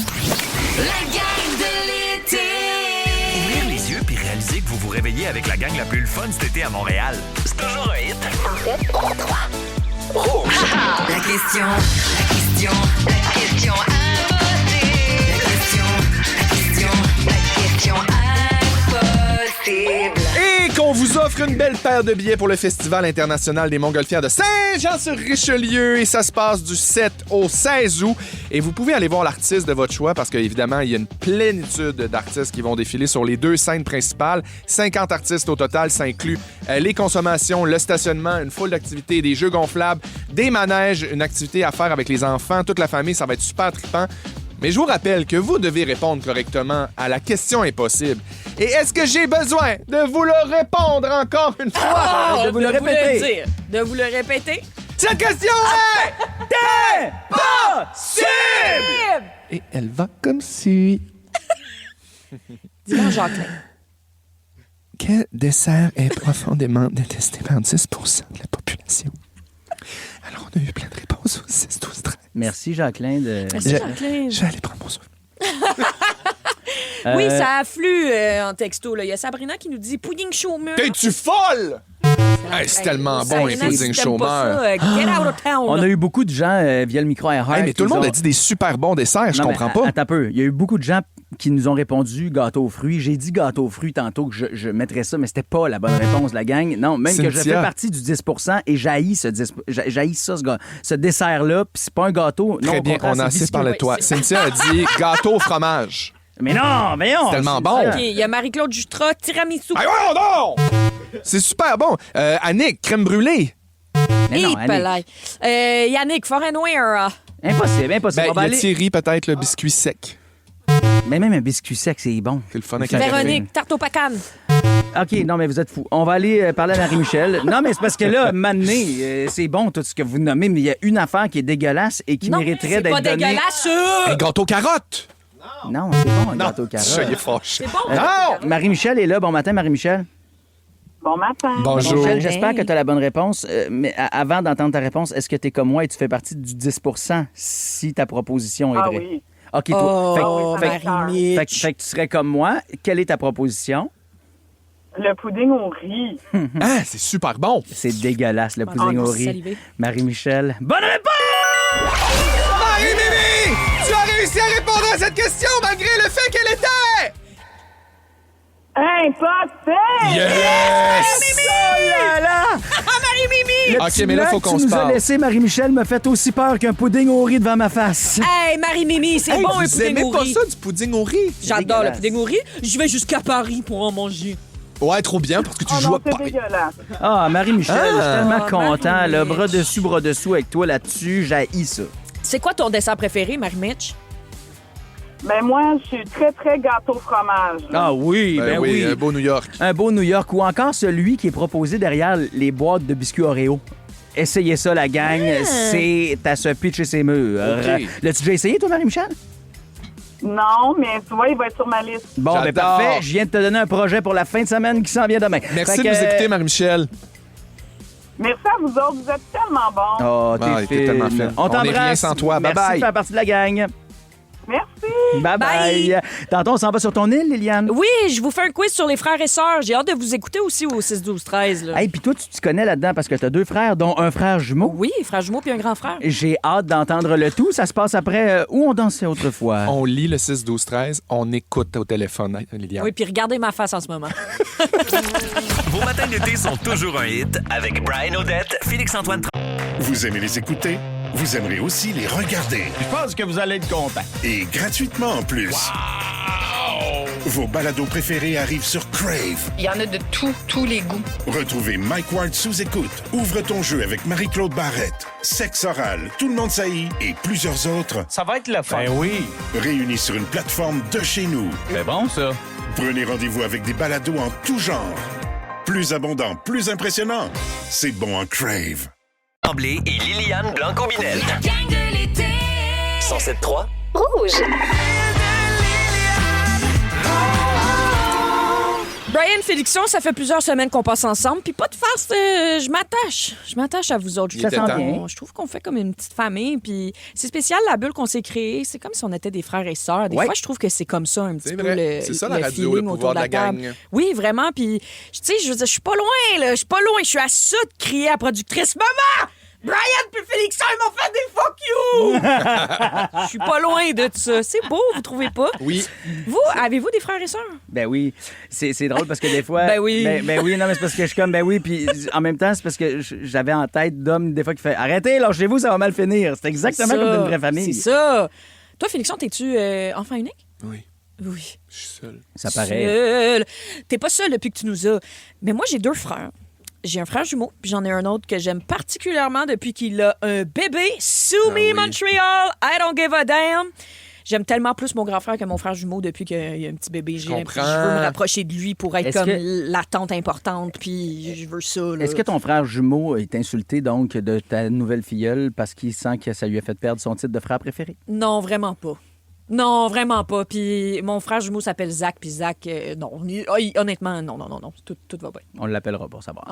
La gang de l'été. Ouvrir les yeux puis réaliser que vous vous réveillez avec la gang la plus fun cet été à Montréal. C'est toujours un hit. En fait, 3. Rouge. La question à voter. La question impossible. Et qu'on vous offre une belle paire de billets pour le Festival international des Montgolfières de Saint-Jean-sur-Richelieu. Et ça se passe du 7 au 16 août. Et vous pouvez aller voir l'artiste de votre choix parce qu'évidemment, il y a une plénitude d'artistes qui vont défiler sur les 2 scènes principales. 50 artistes au total. Ça inclut les consommations, le stationnement, une foule d'activités, des jeux gonflables, des manèges, une activité à faire avec les enfants, toute la famille. Ça va être super trippant. Mais je vous rappelle que vous devez répondre correctement à la question impossible. Et est-ce que j'ai besoin de vous le répondre encore une fois? De vous le répéter. De vous le répéter. Cette question est impossible! Et elle va comme suit. Dis-moi, Jacqueline. Quel dessert est profondément détesté par 10 % de la population? Alors, on a eu plein de réponses au 6, 12, 13. Merci, Jacqueline. Merci, Jacqueline. Je vais aller prendre mon souffle. Oui, ça afflue en texto. Là. Il y a Sabrina qui nous dit pudding chômeur. T'es-tu folle? Hey, c'est tellement bon, un pudding chômeur. Get out of town. On a eu beaucoup de gens via le micro à Heart. Hey, mais tout le monde a dit des super bons desserts, je comprends pas. Attends un peu. Il y a eu beaucoup de gens qui nous ont répondu gâteau aux fruits. J'ai dit gâteau aux fruits tantôt que je mettrais ça, mais c'était pas la bonne réponse, la gang. Non, même Cynthia. que je fais partie du 10 % et j'haïs ce dessert-là, puis c'est pas un gâteau. Très non, bien, on a assez parlé de toi. Cynthia a dit gâteau au fromage. Mais non! C'est tellement bon. OK, il y a Marie-Claude Jutras, tiramisu. Ah, non! C'est super bon. Annick, crème brûlée. Mais non, Annick. Yannick, forêt noire. Impossible. Ben, il y a Thierry, peut-être, le biscuit sec. Mais même un biscuit sec, c'est bon. C'est le fun avec Véronique, tarte aux pacanes. OK, non, mais vous êtes fous. On va aller parler à Marie-Michel. Non, mais c'est parce que là, Mané, c'est bon tout ce que vous nommez, mais il y a une affaire qui est dégueulasse et qui mériterait d'être donnée. C'est pas dégueulasse, ça! Un gâteau carotte! Non, c'est bon, un gâteau carotte. Soyez fâchés. C'est bon. Non! Marie-Michel est là. Bon matin, Marie-Michel. Bon matin. Bonjour. Michel, j'espère que tu as la bonne réponse. Mais avant d'entendre ta réponse, est-ce que tu es comme moi et tu fais partie du 10 si ta proposition est vraie? Oui. OK, toi. Fait Marie-Mich. que tu serais comme moi. Quelle est ta proposition? Le pudding au riz. Ah, c'est super bon. C'est dégueulasse, le pudding au riz. salivé. Marie-Michel. Bonne réponse! Marie-Mimi! Tu as réussi à répondre à cette question malgré le fait qu'elle était... Impossible! Yes! Oh là là! Marie-Mimi! Le OK, petit mais là, blanc faut que qu'on tu se nous as parle. laissé, Marie-Michel, me fait aussi peur qu'un pudding au riz devant ma face. Hey, Marie-Mimi, c'est Hey, bon un vous pudding aimez au pas riz. ça, du pudding au riz? J'adore le dégueulasse. pudding au riz. Je vais jusqu'à Paris pour en manger. Ouais, trop bien, parce que tu Oh joues non, à c'est Paris. dégueulasse. Ah, Marie-Michel, je suis tellement Ah, content. Marie-Mich. Le bras dessus, bras dessous avec toi là-dessus, j'haïs ça. C'est quoi ton dessert préféré, Marie-Mich? Ben moi, je suis très, très gâteau fromage. Ah oui, ben oui. Un beau New York. Un beau New York ou encore celui qui est proposé derrière les boîtes de biscuits Oreo. Essayez ça, la gang. C'est à se pitcher ses murs. OK. L'as-tu déjà essayé, toi, Marie-Michel? Non, mais tu vois, il va être sur ma liste. Bon, ben J'adore. parfait. Je viens de te donner un projet pour la fin de semaine qui s'en vient demain. Merci Fait de que- nous écouter, Marie-Michel. Merci à vous autres, vous êtes tellement bons. Oh, Ah, t'es t'es tellement fine. fine. On On est t'embrasse. rien sans toi. Merci Bye-bye. de faire partie de la gang. Merci. Bye-bye. Tantôt, on s'en va sur ton île, Liliane. Oui, je vous fais un quiz sur les frères et sœurs. J'ai hâte de vous écouter aussi au 6-12-13. là. Hey, puis toi, tu te connais là-dedans parce que t'as 2 frères, dont un frère jumeau. Oui, frère jumeau puis un grand frère. J'ai hâte d'entendre le tout. Ça se passe après où on dansait autrefois. On lit le 6-12-13, on écoute au téléphone, hein, Liliane. Oui, puis regardez ma face en ce moment. Vos matins d'été sont toujours un hit avec Brian Odette, Félix-Antoine Vous aimez les écouter? Vous aimerez aussi les regarder. Je pense que vous allez être content. Et gratuitement en plus. Vos balados préférés arrivent sur Crave. Il y en a de tous les goûts. Retrouvez Mike Ward sous écoute. Ouvre ton jeu avec Marie-Claude Barrette. Sexe oral, Tout le monde saillit et plusieurs autres Ça va être le fun. Ben oui. réunis sur une plateforme de chez nous. C'est bon, ça. Prenez rendez-vous avec des balados en tout genre. Plus abondant, plus impressionnant. C'est bon en Crave. Tremblay et Liliane Blanco-Binette. La gang de l'été. 107.3. Rouge. Brian, Félixon, ça fait plusieurs semaines qu'on passe ensemble. Puis pas de farce, je m'attache. Je m'attache à vous autres. Ça sent bien. Je trouve qu'on fait comme une petite famille. Puis c'est spécial, la bulle qu'on s'est créée. C'est comme si on était des frères et sœurs. Des Ouais. fois, je trouve que c'est comme ça un petit C'est peu vrai. le C'est ça, la le radio, feeling le autour pouvoir de la de la table. gang. Oui, vraiment. Puis, tu sais, je veux dire, je suis pas loin, là. Je suis pas loin. Je suis à ça de crier à la productrice. Maman! Brian puis Félixon, ils m'ont fait des fuck you! Je suis pas loin de ça. C'est beau, vous trouvez pas? Oui. Vous, avez-vous des frères et sœurs? Ben oui, c'est drôle parce que des fois... Ben oui. Ben oui, non, mais c'est parce que je suis comme, ben oui, puis en même temps, c'est parce que j'avais en tête d'homme des fois qui fait « Arrêtez, lâchez-vous, ça va mal finir. » C'est exactement C'est comme ça. d'une vraie famille. C'est ça. Toi, Félixon, t'es-tu enfant unique? Oui. Oui. Je suis seul. Ça paraît. Seul. T'es pas seul depuis que tu nous as. Mais moi, j'ai 2 frères. J'ai un frère jumeau, puis j'en ai un autre que j'aime particulièrement depuis qu'il a un bébé. Sue me, oui. Montreal. I don't give a damn. J'aime tellement plus mon grand frère que mon frère jumeau depuis qu'il y a un petit bébé. J'ai l'impression que je veux me rapprocher de lui pour être Est-ce comme que- la tante importante, puis je veux ça. Là. Est-ce que ton frère jumeau est insulté donc de ta nouvelle filleule parce qu'il sent que ça lui a fait perdre son titre de frère préféré? Non, vraiment pas. Non, vraiment pas. Puis mon frère jumeau s'appelle Zach, puis Zach, non. Honnêtement, non. Tout va bien. On l'appellera pour savoir.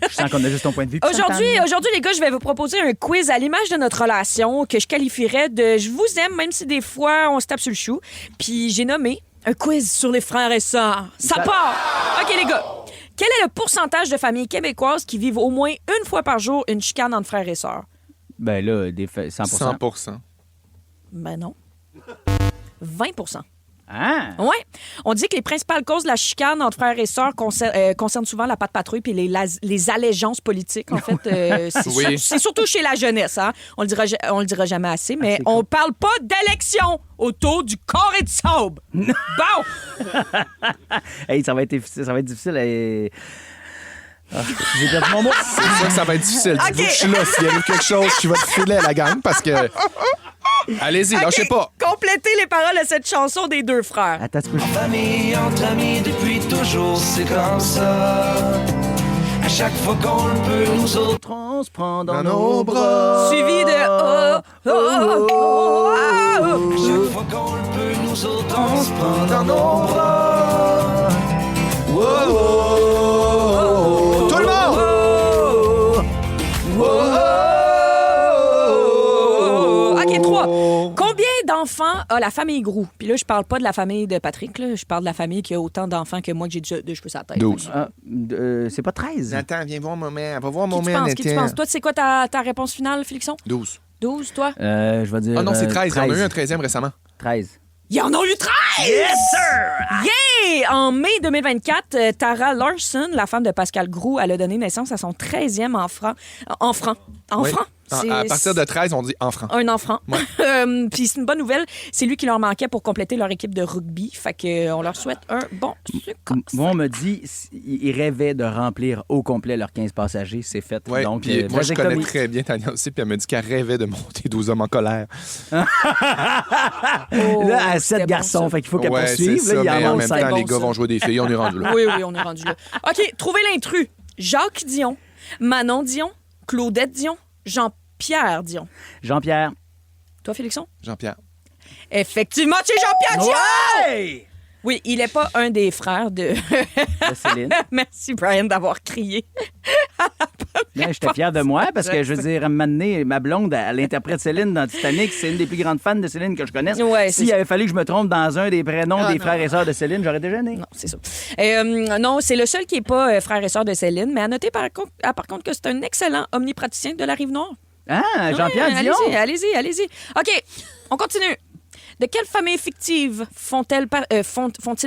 Je sens qu'on a juste ton point de vue. Aujourd'hui, les gars, je vais vous proposer un quiz à l'image de notre relation que je qualifierais de « je vous aime », même si des fois, on se tape sur le chou. Puis j'ai nommé un quiz sur les frères et sœurs. Ça part! OK, les gars. Quel est le pourcentage de familles québécoises qui vivent au moins une fois par jour une chicane entre frères et sœurs? Ben là, 100%. 100%. Ben non. 20%. Ah! Ouais. On dit que les principales causes de la chicane entre frères et sœurs concernent souvent la patte patrouille puis les allégeances politiques. En fait, Oui. c'est surtout chez la jeunesse. Hein? On le dira jamais assez, mais c'est on parle pas d'élection autour du corps et de sable. Bon! Hey, ça va être difficile. J'ai perdu mon mot. C'est ça que ça va être difficile. Dites-vous que je suis là. S'il arrive quelque chose, je vais te filer à la gang parce que... Allez-y, lâchez pas. Complétez les paroles de cette chanson des 2 frères. Attends, tu peux... Famille, entre amis, depuis toujours. jour, c'est comme ça. À chaque fois qu'on le peut, nous autres, on se prend dans nos bras. Suivi de oh, oh, oh, oh, oh. Chaque fois qu'on le peut, nous autres, on se prend dans nos bras. Wow, oh, oh, oh. Tout le monde! Oh, oh, oh. OK, 3. Combien d'enfants a la famille Grou? Puis là, je parle pas de la famille de Patrick, là. Je parle de la famille qui a autant d'enfants que moi que j'ai déjà 2 cheveux sur la tête. 12. C'est pas 13. Attends, viens voir mon mère. Va voir mon Qui tu mère. penses? Qui tu penses? Toi, c'est quoi ta réponse finale, Félixon? 12. 12, toi? Je vais dire. Ah non, c'est 13. Il y en a eu un 13e récemment. 13. Ils en ont eu 13! Yes, sir! Yeah! En mai 2024, Tara Larson, la femme de Pascal Grou, elle a donné naissance à son 13e enfant. Enfant. Oui. À partir de 13, on dit enfant. Un enfant. Ouais. Puis c'est une bonne nouvelle. C'est lui qui leur manquait pour compléter leur équipe de rugby. Fait qu'on leur souhaite un bon succès. Moi, on me dit ils rêvaient de remplir au complet leurs 15 passagers. C'est fait. Ouais, donc, puis moi, je connais très bien Tania aussi, puis elle m'a dit qu'elle rêvait de monter 12 hommes en colère. Là, à 7 garçons, bon, fait qu'il faut qu'elle ouais, poursuive. c'est Là, ça, il y mais en en a même 5. temps, les gars vont jouer des filles. On est rendu là. Oui, on est rendu là. OK, trouvez l'intrus. Jacques Dion, Manon Dion, Claudette Dion, Jean-Pierre Dion. Jean-Pierre. Toi, Félixon? Jean-Pierre. Effectivement, c'est Jean-Pierre Dion! Ouais! Oui, il n'est pas un des frères de Céline. Merci, Brian, d'avoir crié. J'étais fier de moi parce que, je veux dire, à un moment donné, ma blonde, elle interprète Céline dans Titanic. C'est une des plus grandes fans de Céline que je connaisse. Ouais, S'il avait fallu que je me trompe dans un des prénoms des frères et sœurs de Céline, j'aurais déjeuné. Non, c'est ça. Non, c'est le seul qui n'est pas frère et sœur de Céline, mais à noter par contre que c'est un excellent omnipraticien de la Rive-Nord. Ah, Jean-Pierre Dion. Allez-y. OK, on continue. De quelle famille fictive font-ils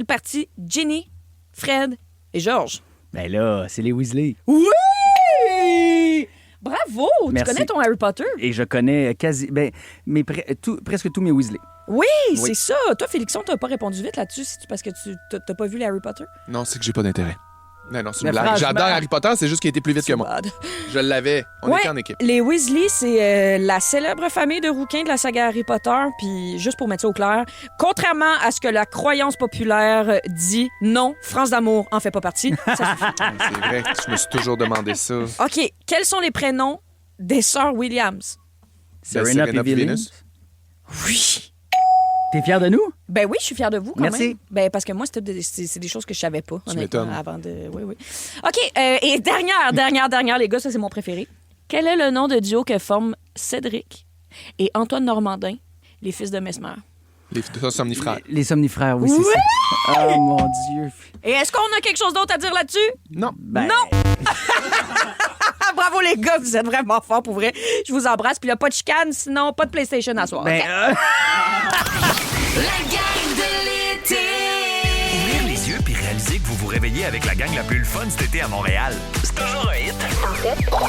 partie Ginny, Fred et George? Ben là, c'est les Weasley. Oui! Bravo! Merci. Tu connais ton Harry Potter? Et je connais presque tous mes Weasley. Oui, c'est ça. Toi, Félixon, t'as pas répondu vite là-dessus. C'est parce que tu t'as pas vu les Harry Potter? Non, c'est que j'ai pas d'intérêt. Non, c'est une Mais blague. franchement- J'adore Harry Potter, c'est juste qu'il a été plus vite que moi. Je l'avais. On était en équipe. Les Weasley, c'est la célèbre famille de rouquins de la saga Harry Potter. Puis, juste pour mettre ça au clair, contrairement à ce que la croyance populaire dit, non, France d'amour en fait pas partie. Ça suffit. C'est vrai, je me suis toujours demandé ça. OK, quels sont les prénoms des sœurs Williams? Serena puis Venus. Oui. T'es fier de nous? Ben oui, je suis fière de vous quand Merci. même. Ben parce que moi, c'est des choses que je savais pas, Tu honnêtement, m'étonnes. avant de... Oui. OK, et dernière, les gars, ça, c'est mon préféré. Quel est le nom de duo que forment Cédric et Antoine Normandin, les fils de Mesmer? Les somnifères. Les somnifères, oui, c'est Oui! ça. Oh, mon Dieu. Et est-ce qu'on a quelque chose d'autre à dire là-dessus? Non. Ben, Non! Bravo, les gars, vous êtes vraiment forts, pour vrai. Je vous embrasse. Puis là, pas de chicane, sinon pas de PlayStation à soir. Ben, OK? La gang de l'été. Ouvrir les yeux puis réaliser que vous vous réveillez avec la gang la plus le fun cet été à Montréal. C'est toujours un hit. En fait, 3.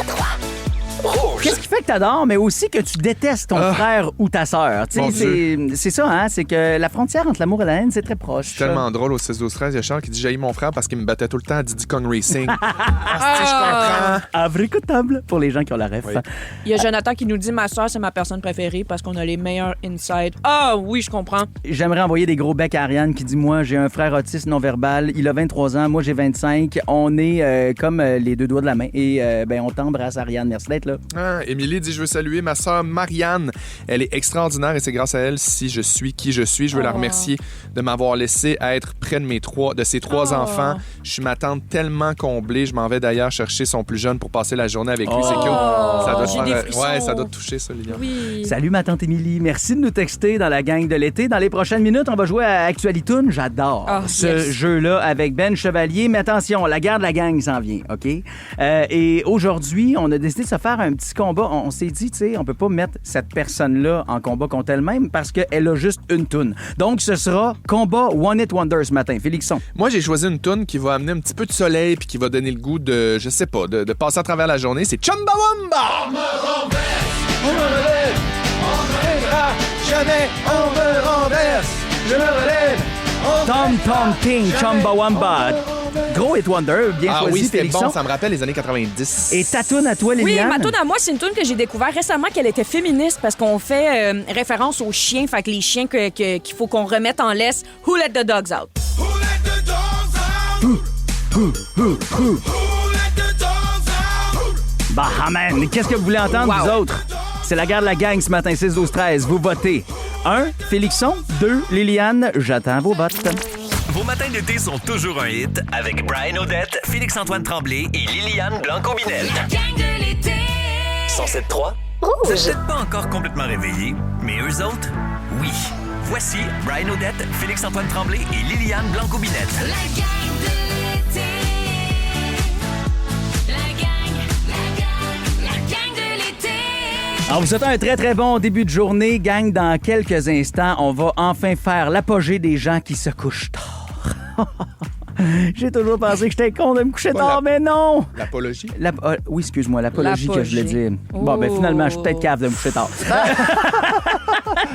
Rouge. Qu'est-ce qui fait que t'adores, mais aussi que tu détestes ton frère ou ta sœur? Tu Mon sais, c'est ça, hein? C'est que la frontière entre l'amour et la haine, c'est très proche. C'est tellement drôle au 6-12-13. Il y a Charles qui dit: j'ai eu mon frère parce qu'il me battait tout le temps à Diddy Kong Racing. Je comprends. Avricotable pour les gens qui ont la ref. Oui. Il y a Jonathan qui nous dit ma soeur, c'est ma personne préférée parce qu'on a les meilleurs insides. Ah oui, je comprends. J'aimerais envoyer des gros becs à Ariane qui dit: moi, j'ai un frère autiste non-verbal. Il a 23 ans, moi, j'ai 25. On est comme les deux doigts de la main. Et on t'embrasse, Ariane. Merci d'être là. Ah, Émilie dit: je veux saluer ma sœur Marianne. Elle est extraordinaire et c'est grâce à elle si je suis qui je suis. Je veux la remercier de m'avoir laissé être près de ses trois enfants. Je suis ma tante tellement comblée. Je m'en vais d'ailleurs chercher son plus jeune pour passer la journée avec lui. C'est cute. Ça doit te j'ai des faire... frissons. Ouais, ça doit te toucher, ça, Liliane. Oui. Salut, ma tante Émilie. Merci de nous texter dans la gang de l'été. Dans les prochaines minutes, on va jouer à Actualitoon. J'adore ce jeu-là avec Ben Chevalier. Mais attention, la guerre de la gang s'en vient, OK? Et aujourd'hui, on a décidé de se faire un petit combat. On s'est dit, tu sais, on peut pas mettre cette personne-là en combat contre elle-même parce qu'elle a juste une toune. Donc, ce sera combat One Hit Wonder ce matin. Félixon. Moi, j'ai choisi une toune qui va amener un petit peu de soleil puis qui va donner le goût de, je sais pas, de passer à travers la journée. C'est Chumbawamba! On me relève, on ne relèvera jamais, on me renverse, je me relève. Tom King, Chumbawamba. Gros Hit Wonder, bien choisi, oui, c'était Félixon. bon, ça me rappelle les années 90. Et ta toune à toi, Oui, Liliane? ma toune à moi, c'est une toune que j'ai découvert récemment qu'elle était féministe parce qu'on fait référence aux chiens, fait que les chiens qu'il faut qu'on remette en laisse. Who let the dogs out? Who let the dogs out? Bah, man, qu'est-ce que vous voulez entendre, vous autres? C'est la guerre de la gang ce matin, 6-12-13. Vous votez 1, Félixon. 2, Liliane. J'attends vos votes. Vos matins d'été sont toujours un hit avec Brian Odette, Félix-Antoine Tremblay et Liliane Blanco-Binel. La gang de l'été. 107.3. Vous n'êtes peut-être pas encore complètement réveillés, mais eux autres, oui. Voici Brian Odette, Félix-Antoine Tremblay et Liliane Blanco-Binel. La gang de l'été. La gang de l'été. Alors, vous souhaitez un très, très bon début de journée. Gang, dans quelques instants, on va enfin faire l'apogée des gens qui se couchent tard. J'ai toujours pensé que j'étais con de me coucher tard, mais non! L'apologie? Oui, excuse-moi, l'apologie que je voulais dire. Bon, ben finalement, je suis peut-être cave de me coucher tard.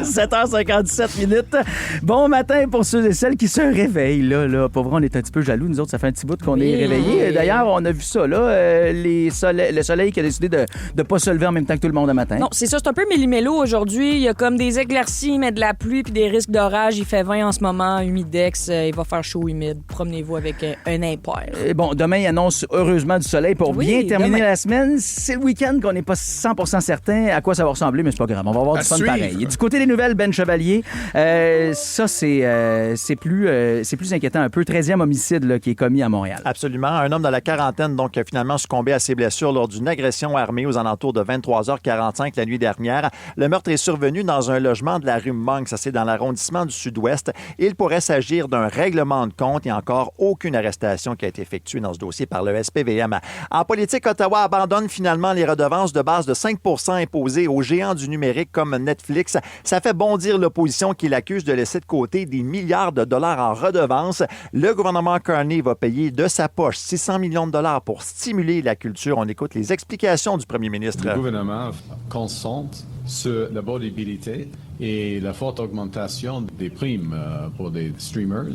7h57 minutes. Bon matin pour ceux et celles qui se réveillent. Là. Pour vrai, on est un petit peu jaloux. Nous autres, ça fait un petit bout qu'on est réveillés. D'ailleurs, on a vu ça, là, le soleil qui a décidé de ne pas se lever en même temps que tout le monde le matin. Non, c'est ça. C'est un peu méli-mélo aujourd'hui. Il y a comme des éclaircies, mais de la pluie puis des risques d'orage. Il fait 20 en ce moment, humidex. Il va faire chaud, humide. Promenez-vous avec un impair. Et bon, demain, il annonce heureusement du soleil pour bien terminer la semaine. C'est le week-end qu'on n'est pas 100% certain à quoi ça va ressembler, mais c'est pas grave. On va avoir du fun pareil. Et du côté des nouvelles, Ben Chevalier, ça, c'est plus inquiétant un peu. 13e homicide là, qui est commis à Montréal. Absolument. Un homme de la quarantaine, donc, a finalement succombé à ses blessures lors d'une agression armée aux alentours de 23h45 la nuit dernière. Le meurtre est survenu dans un logement de la rue Monk. Ça, c'est dans l'arrondissement du Sud-Ouest. Il pourrait s'agir d'un règlement de compte et encore aucune arrestation qui a été effectuée dans ce dossier par le SPVM. En politique, Ottawa abandonne finalement les redevances de base de 5 % imposées aux géants du numérique comme Netflix. Ça fait bondir l'opposition qui l'accuse de laisser de côté des milliards de dollars en redevances. Le gouvernement Carney va payer de sa poche 600 millions de dollars pour stimuler la culture. On écoute les explications du premier ministre. Le gouvernement concentre sur la baudibilité et la forte augmentation des primes pour des streamers.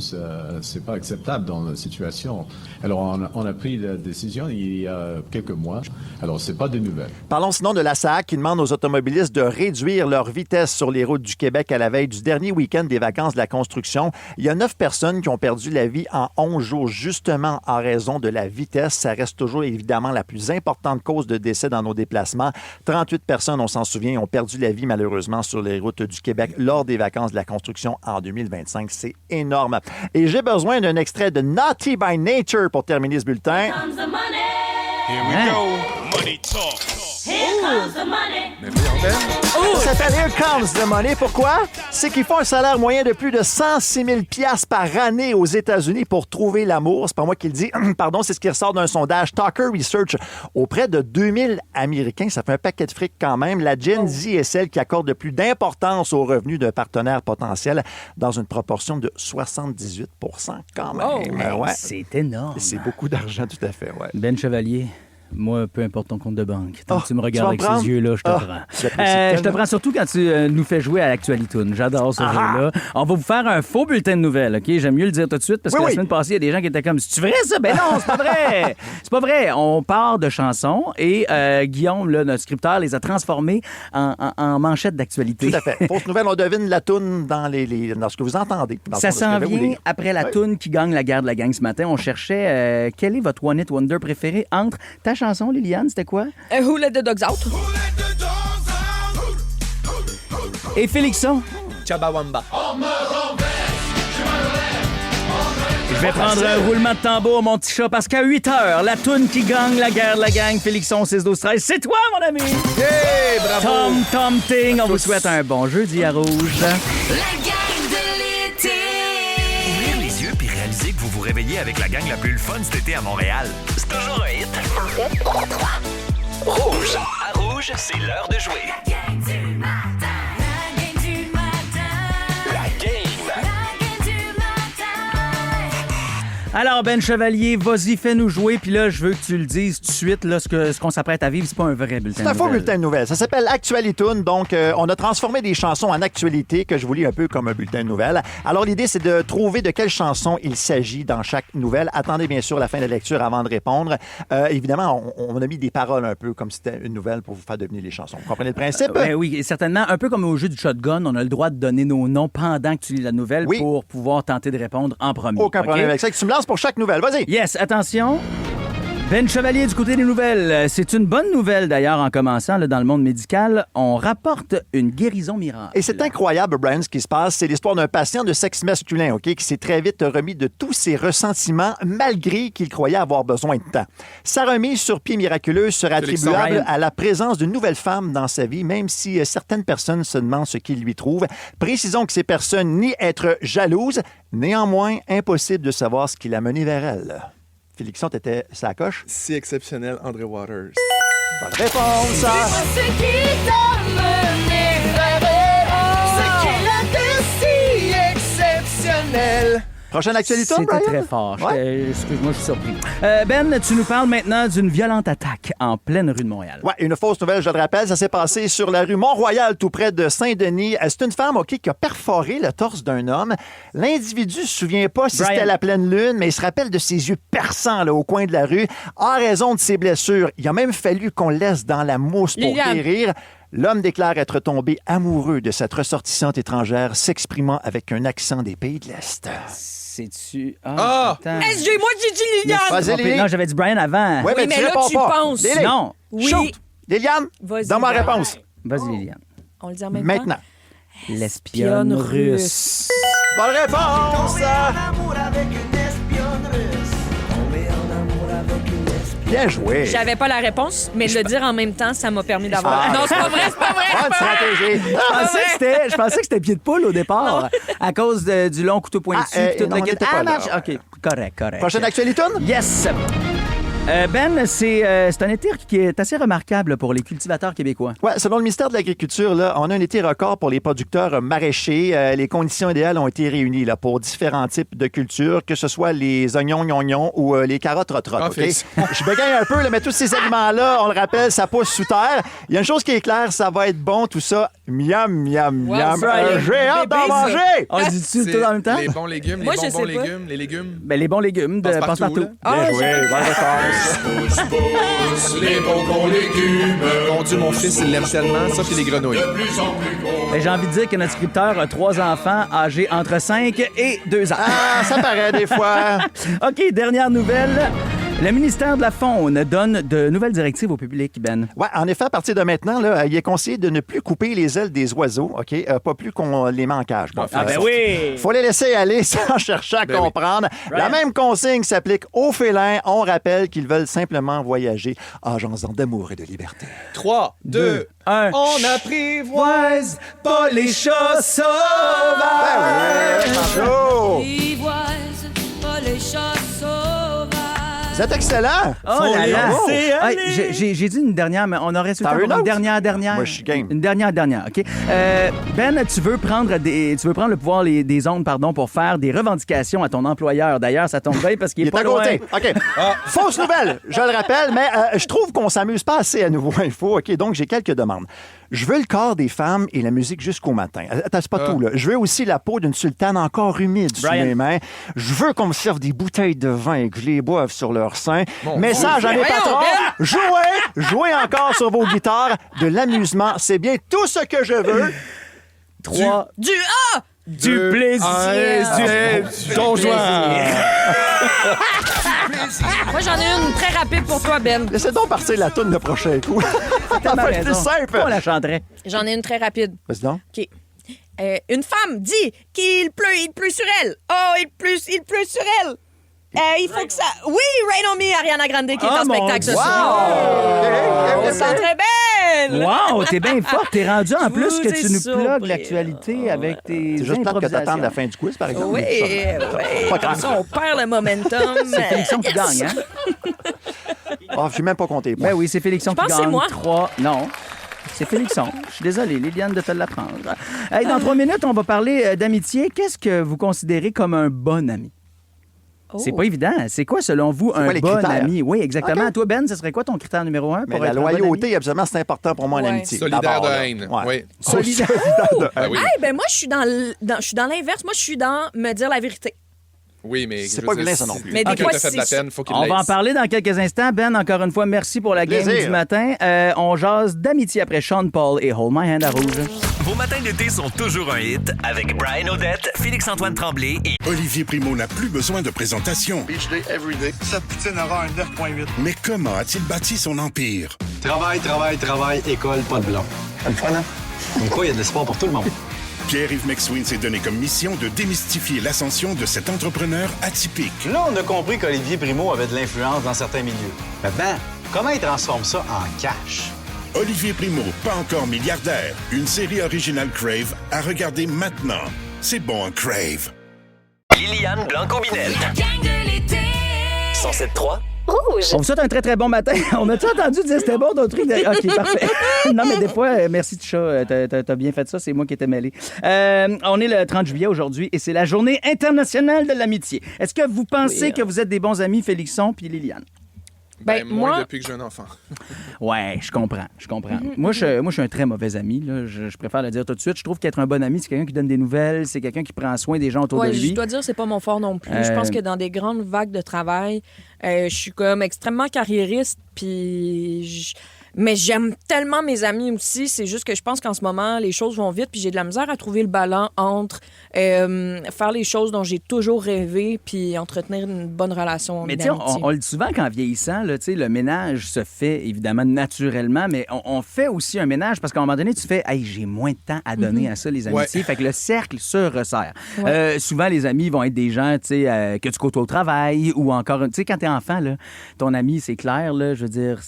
C'est pas acceptable dans la situation. Alors, on a pris la décision il y a quelques mois. Alors, c'est pas des nouvelles. Parlons sinon de la SAAQ qui demande aux automobilistes de réduire leur vitesse sur les routes du Québec à la veille du dernier week-end des vacances de la construction. Il y a 9 personnes qui ont perdu la vie en 11 jours, justement en raison de la vitesse. Ça reste toujours évidemment la plus importante cause de décès dans nos déplacements. 38 personnes, on s'en souvient, ont perdu la vie malheureusement sur les routes du Québec lors des vacances de la construction en 2025. C'est énorme. Et j'ai besoin d'un extrait de Naughty by Nature pour terminer ce bulletin. Here comes the money. Here we go. Money talk. Here comes the money. Ça s'appelle Here Comes the Money. Pourquoi? C'est qu'ils font un salaire moyen de plus de 106 000 $ par année aux États-Unis pour trouver l'amour. C'est pas moi qui le dis. Pardon, c'est ce qui ressort d'un sondage Talker Research auprès de 2000 Américains. Ça fait un paquet de fric quand même. La Gen Z est celle qui accorde le plus d'importance aux revenus d'un partenaire potentiel dans une proportion de 78 % quand même. Ouais. C'est énorme. C'est beaucoup d'argent, tout à fait. Ouais. Ben Chevalier. Moi, peu importe ton compte de banque. Tant que tu me regardes avec prendre? ces yeux-là, je te prends. Je te prends surtout quand tu nous fais jouer à l'Actualitoon. J'adore ce jeu-là. On va vous faire un faux bulletin de nouvelles, OK? J'aime mieux le dire tout de suite parce que la semaine passée, il y a des gens qui étaient comme « C'est-tu vrai, ça? » Ben non, c'est pas vrai! C'est pas vrai. On part de chansons et Guillaume, là, notre scripteur, les a transformées en manchettes d'actualité. Tout à fait. Fausse nouvelle, on devine la toune dans ce que vous entendez. Ça s'en vient après la toune qui gagne la guerre de la gang ce matin. On cherchait quel est votre One Hit Wonder préféré entre ta chanson, Liliane, c'était quoi? Who Let the Dogs Out? Et Félixon? Chabawamba. Je vais prendre un roulement de tambour, mon petit chat, parce qu'à 8 h, la toune qui gagne la guerre de la gang, Félixon 6-12-13, c'est toi, mon ami! Hey, bravo! Tom Ting, on vous souhaite un bon jeudi à Rouge. La gang de l'été. Ouvrir les yeux puis réaliser que vous vous réveillez avec la gang la plus fun cet été à Montréal. C'est toujours un hit. En fait, 3. Rouge. À Rouge, c'est l'heure de jouer. La gang du matin. La gang du matin. La game. La gang du matin. Alors, Ben Chevalier, vas-y, fais-nous jouer. Puis là, je veux que tu le dises tout de suite. Là, ce qu'on s'apprête à vivre, c'est pas un vrai bulletin de nouvelles. C'est un faux bulletin de nouvelles. Ça s'appelle Actualitoon. Donc, on a transformé des chansons en actualité que je vous lis un peu comme un bulletin de nouvelles. Alors, l'idée, c'est de trouver de quelle chanson il s'agit dans chaque nouvelle. Attendez bien sûr la fin de la lecture avant de répondre. Évidemment, on a mis des paroles un peu comme si c'était une nouvelle pour vous faire deviner les chansons. Vous comprenez le principe? Oui, certainement. Un peu comme au jeu du shotgun, on a le droit de donner nos noms pendant que tu lis la nouvelle pour pouvoir tenter de répondre en premier. Aucun problème avec ça. Tu me lances réponse pour chaque nouvelle. Vas-y. Yes, attention. Ben Chevalier du côté des nouvelles. C'est une bonne nouvelle d'ailleurs en commençant là, dans le monde médical. On rapporte une guérison miracle. Et c'est incroyable, Brian, ce qui se passe. C'est l'histoire d'un patient de sexe masculin, OK, qui s'est très vite remis de tous ses ressentiments malgré qu'il croyait avoir besoin de temps. Sa remise sur pied miraculeuse serait attribuable à la présence d'une nouvelle femme dans sa vie, même si certaines personnes se demandent ce qu'il lui trouve. Précisons que ces personnes nient être jalouses. Néanmoins, impossible de savoir ce qui l'a mené vers elle. Félixon, t'étais sa coche? Si exceptionnel, André Waters. Bonne réponse! Ce qui t'a mené vers elle, ce qui l'a de si exceptionnel. Prochaine actualité, C'était Brian? très fort. Ouais. Excuse-moi, je suis surpris. Ben, tu nous parles maintenant d'une violente attaque en pleine rue de Montréal. Oui, une fausse nouvelle, je le rappelle. Ça s'est passé sur la rue Mont-Royal, tout près de Saint-Denis. C'est une femme, OK, qui a perforé le torse d'un homme. L'individu ne se souvient pas si c'était la pleine lune, mais il se rappelle de ses yeux perçants là, au coin de la rue. En raison de ses blessures, il a même fallu qu'on le laisse dans la mousse pour guérir. L'homme déclare être tombé amoureux de cette ressortissante étrangère, s'exprimant avec un accent des pays de l'Est. C'est-tu... SG, moi, j'ai dit Liliane! Vas-y, Lily. Non, j'avais dit Brian avant. Ouais, Oui, mais tu là, réponds tu pas. penses. Lily. Non. Oui. Shoot. Liliane, Vas-y, donne ma Brian. réponse. Vas-y, Liliane. On le dit en même temps. Maintenant. L'espionne russe. Bonne réponse! Bien joué. J'avais pas la réponse, mais de le dire en même temps, ça m'a permis d'avoir... Ah. Non, c'est pas vrai, c'est pas vrai! Bonne stratégie. Je pensais que c'était pied de poule au départ, à cause du long couteau pointu. Toute non, la on gueule. était pas là. marche. OK, correct. Prochaine actualité? Yes! Ben, c'est un été qui est assez remarquable pour les cultivateurs québécois. Ouais, selon le ministère de l'Agriculture, là, on a un été record pour les producteurs maraîchers. Les conditions idéales ont été réunies là, pour différents types de cultures, que ce soit les oignons gnognon ou les carottes rotrottes. OK? Je bégaye un peu, là, mais tous ces aliments-là, on le rappelle, ça pousse sous terre. Il y a une chose qui est claire, ça va être bon, tout ça. Miam, miam, miam. J'ai hâte d'en manger! On dit-tu tout en même temps? Les bons légumes, Moi, les je bonbons sais pas. légumes, les légumes. Ben, les bons légumes de Passe-Partout. Bien joué, bonne réponse. Les bons légumes. Mon Dieu, mon fils, il l'aime tellement. Ça, puis les grenouilles. Ben, j'ai envie de dire que notre scripteur a 3 enfants âgés entre 5 et 2 ans. Ah, ça paraît des fois. OK, dernière nouvelle. Le ministère de la Faune donne de nouvelles directives au public, Ben. Oui, en effet, à partir de maintenant, là, il est conseillé de ne plus couper les ailes des oiseaux, OK? Pas plus qu'on les met en cage. Bon, ben oui! Faut les laisser aller sans chercher à comprendre. Oui. La même consigne s'applique aux félins. On rappelle qu'ils veulent simplement voyager en jasant d'amour et de liberté. 3, 2, 1. On apprivoise pas les chats Ben oui, bravo! Ivoise, pas les chats sauvages. Vous êtes excellent! Oh là là! Bravo. Hey, j'ai dit une dernière, mais on aurait su le temps T'en veux pour une une autre? dernière. Moi, je suis game. Une dernière, OK. Ben, tu veux prendre le pouvoir des ondes, pour faire des revendications à ton employeur. D'ailleurs, ça tombe bien parce qu'il Il est est pas à loin. côté. OK. Fausse nouvelle, je le rappelle, mais je trouve qu'on s'amuse pas assez à Nouveau Info. OK, donc j'ai quelques demandes. Je veux le corps des femmes et la musique jusqu'au matin. Attends, c'est pas tout, là. Je veux aussi la peau d'une sultane encore humide sous Brian. mes mains. Je veux qu'on me serve des bouteilles de vin et que je les boive sur leur sein. Message à mes patrons. Jouez encore sur vos guitares. De l'amusement, c'est bien tout ce que je veux. 3. Du A! Du plaisir. Don Juan. Moi, j'en ai une très rapide pour toi, Ben. Laissez donc partir la toune le prochain coup. Ça va être plus simple. On la chanterait. J'en ai une très rapide. Vas-y donc. OK. Une femme dit qu'il pleut sur elle. Oh, il pleut sur elle. Il faut que ça... Oui, Rain on Me, Ariana Grande, qui est en spectacle ce soir. On se sent très belle. Wow, t'es bien forte. T'es rendu en plus que tu nous surpris. plugues l'actualité avec tes C'est juste plate que t'attendes improvisations. la fin du quiz, par exemple. Oui, Pas comme grave. ça, on perd le momentum. C'est Félixon qui gagne, hein? Oh, je suis même pas compté. Ben oui, c'est Félixon Je qui pense que c'est gagne. moi. 3. Non. C'est Félixon. Je suis désolé, Liliane, de te l'apprendre. Hey, dans 3 minutes, on va parler d'amitié. Qu'est-ce que vous considérez comme un bon ami? C'est pas évident. C'est quoi, selon vous, un quoi les bon critères? ami? Oui, exactement. OK. Toi, Ben, ce serait quoi ton critère numéro 1 Mais pour la être un bon loyauté, ami? absolument, c'est important pour moi en Ouais. amitié. Solidaire D'abord, de là. haine. Ouais. Oui. Solidaire de haine. Ah oui. Ben moi, je suis dans l'inverse. Moi, je suis dans me dire la vérité. Oui, mais c'est pas vilain, ça non plus. Mais des fois, t'as fait de la peine, faut qu'il On va en laisse. parler dans quelques instants. Ben, encore une fois, merci pour la game Plaisir. du matin. On jase d'amitié après Sean Paul et Hold My Hand à Rouge. Vos matins d'été sont toujours un hit avec Brian Odette, Félix-Antoine Tremblay et Olivier Primo n'a plus besoin de présentation. Beach day, everyday. Sa poutine aura un 9.8. Mais comment a-t-il bâti son empire? Travail, école, pas de blanc. C'est le fun, hein? Comme quoi, il y a de l'espoir pour tout le monde. Pierre-Yves McSween s'est donné comme mission de démystifier l'ascension de cet entrepreneur atypique. Là, on a compris qu'Olivier Primo avait de l'influence dans certains milieux. Maintenant, comment il transforme ça en cash? Olivier Primo, pas encore milliardaire. Une série originale Crave à regarder maintenant. C'est bon, Crave. Liliane Blanco-Binette. La gang de l'été. 107.3. Rouge. On vous souhaite un très, très bon matin. On a-tu entendu dire c'était bon, d'autres trucs? OK, parfait. Non, mais des fois, merci, Tcha. T'as bien fait ça. C'est moi qui étais mêlé. On est le 30 juillet aujourd'hui et c'est la journée internationale de l'amitié. Est-ce que vous pensez que vous êtes des bons amis, Félixon puis Liliane? Ben, moins moi- depuis que j'ai un enfant. Ouais, je comprends. Moi, je suis un très mauvais ami. Là. Je préfère le dire tout de suite. Je trouve qu'être un bon ami, c'est quelqu'un qui donne des nouvelles, c'est quelqu'un qui prend soin des gens autour Ouais, de lui. je dois dire, c'est pas mon fort non plus. Je pense que dans des grandes vagues de travail, je suis comme extrêmement carriériste, puis mais j'aime tellement mes amis aussi. C'est juste que je pense qu'en ce moment, les choses vont vite, puis j'ai de la misère à trouver le ballon entre faire les choses dont j'ai toujours rêvé, puis entretenir une bonne relation Mais tu sais, on le dit souvent qu'en vieillissant, là, tu sais, le ménage se fait évidemment naturellement, mais on fait aussi un ménage parce qu'à un moment donné, tu fais « Hey, j'ai moins de temps à donner à ça, les amitiés. Ouais. Fait que le cercle se resserre. Souvent, les amis vont être des gens tu sais, que tu côtoies au travail ou encore... Tu sais, quand t'es enfant, là, ton ami, c'est clair, là, je veux dire...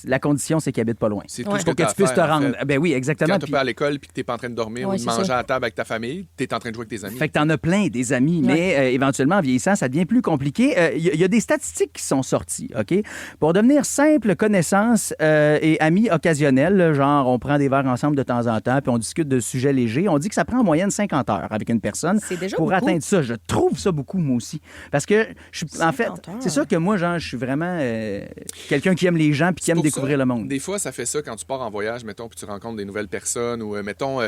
La condition, c'est qu'il habite pas loin. C'est tout Pour ce que que t'as tu à puisses te faire, en rendre. fait. Ben oui, exactement. Quand tu Puis- pas à l'école puis que t'es pas en train de dormir Ouais, ou de c'est manger ça. à table avec ta famille, t'es en train de jouer avec tes amis. Fait que t'en as plein des amis, mais éventuellement, en vieillissant, ça devient plus compliqué. Il y a des statistiques qui sont sorties, OK? Pour devenir simple connaissance et amis occasionnels, là, genre on prend des verres ensemble de temps en temps, puis on discute de sujets légers, on dit que ça prend en moyenne 50 heures avec une personne C'est déjà pour beaucoup. atteindre ça. Je trouve ça beaucoup, moi aussi. Parce que, en fait, 50 heures. c'est sûr que moi, genre, je suis vraiment quelqu'un qui aime les gens puis qui aime Pour découvrir ça, le monde. Des fois, ça fait ça quand tu pars en voyage, mettons, puis tu rencontres des nouvelles personnes, ou mettons,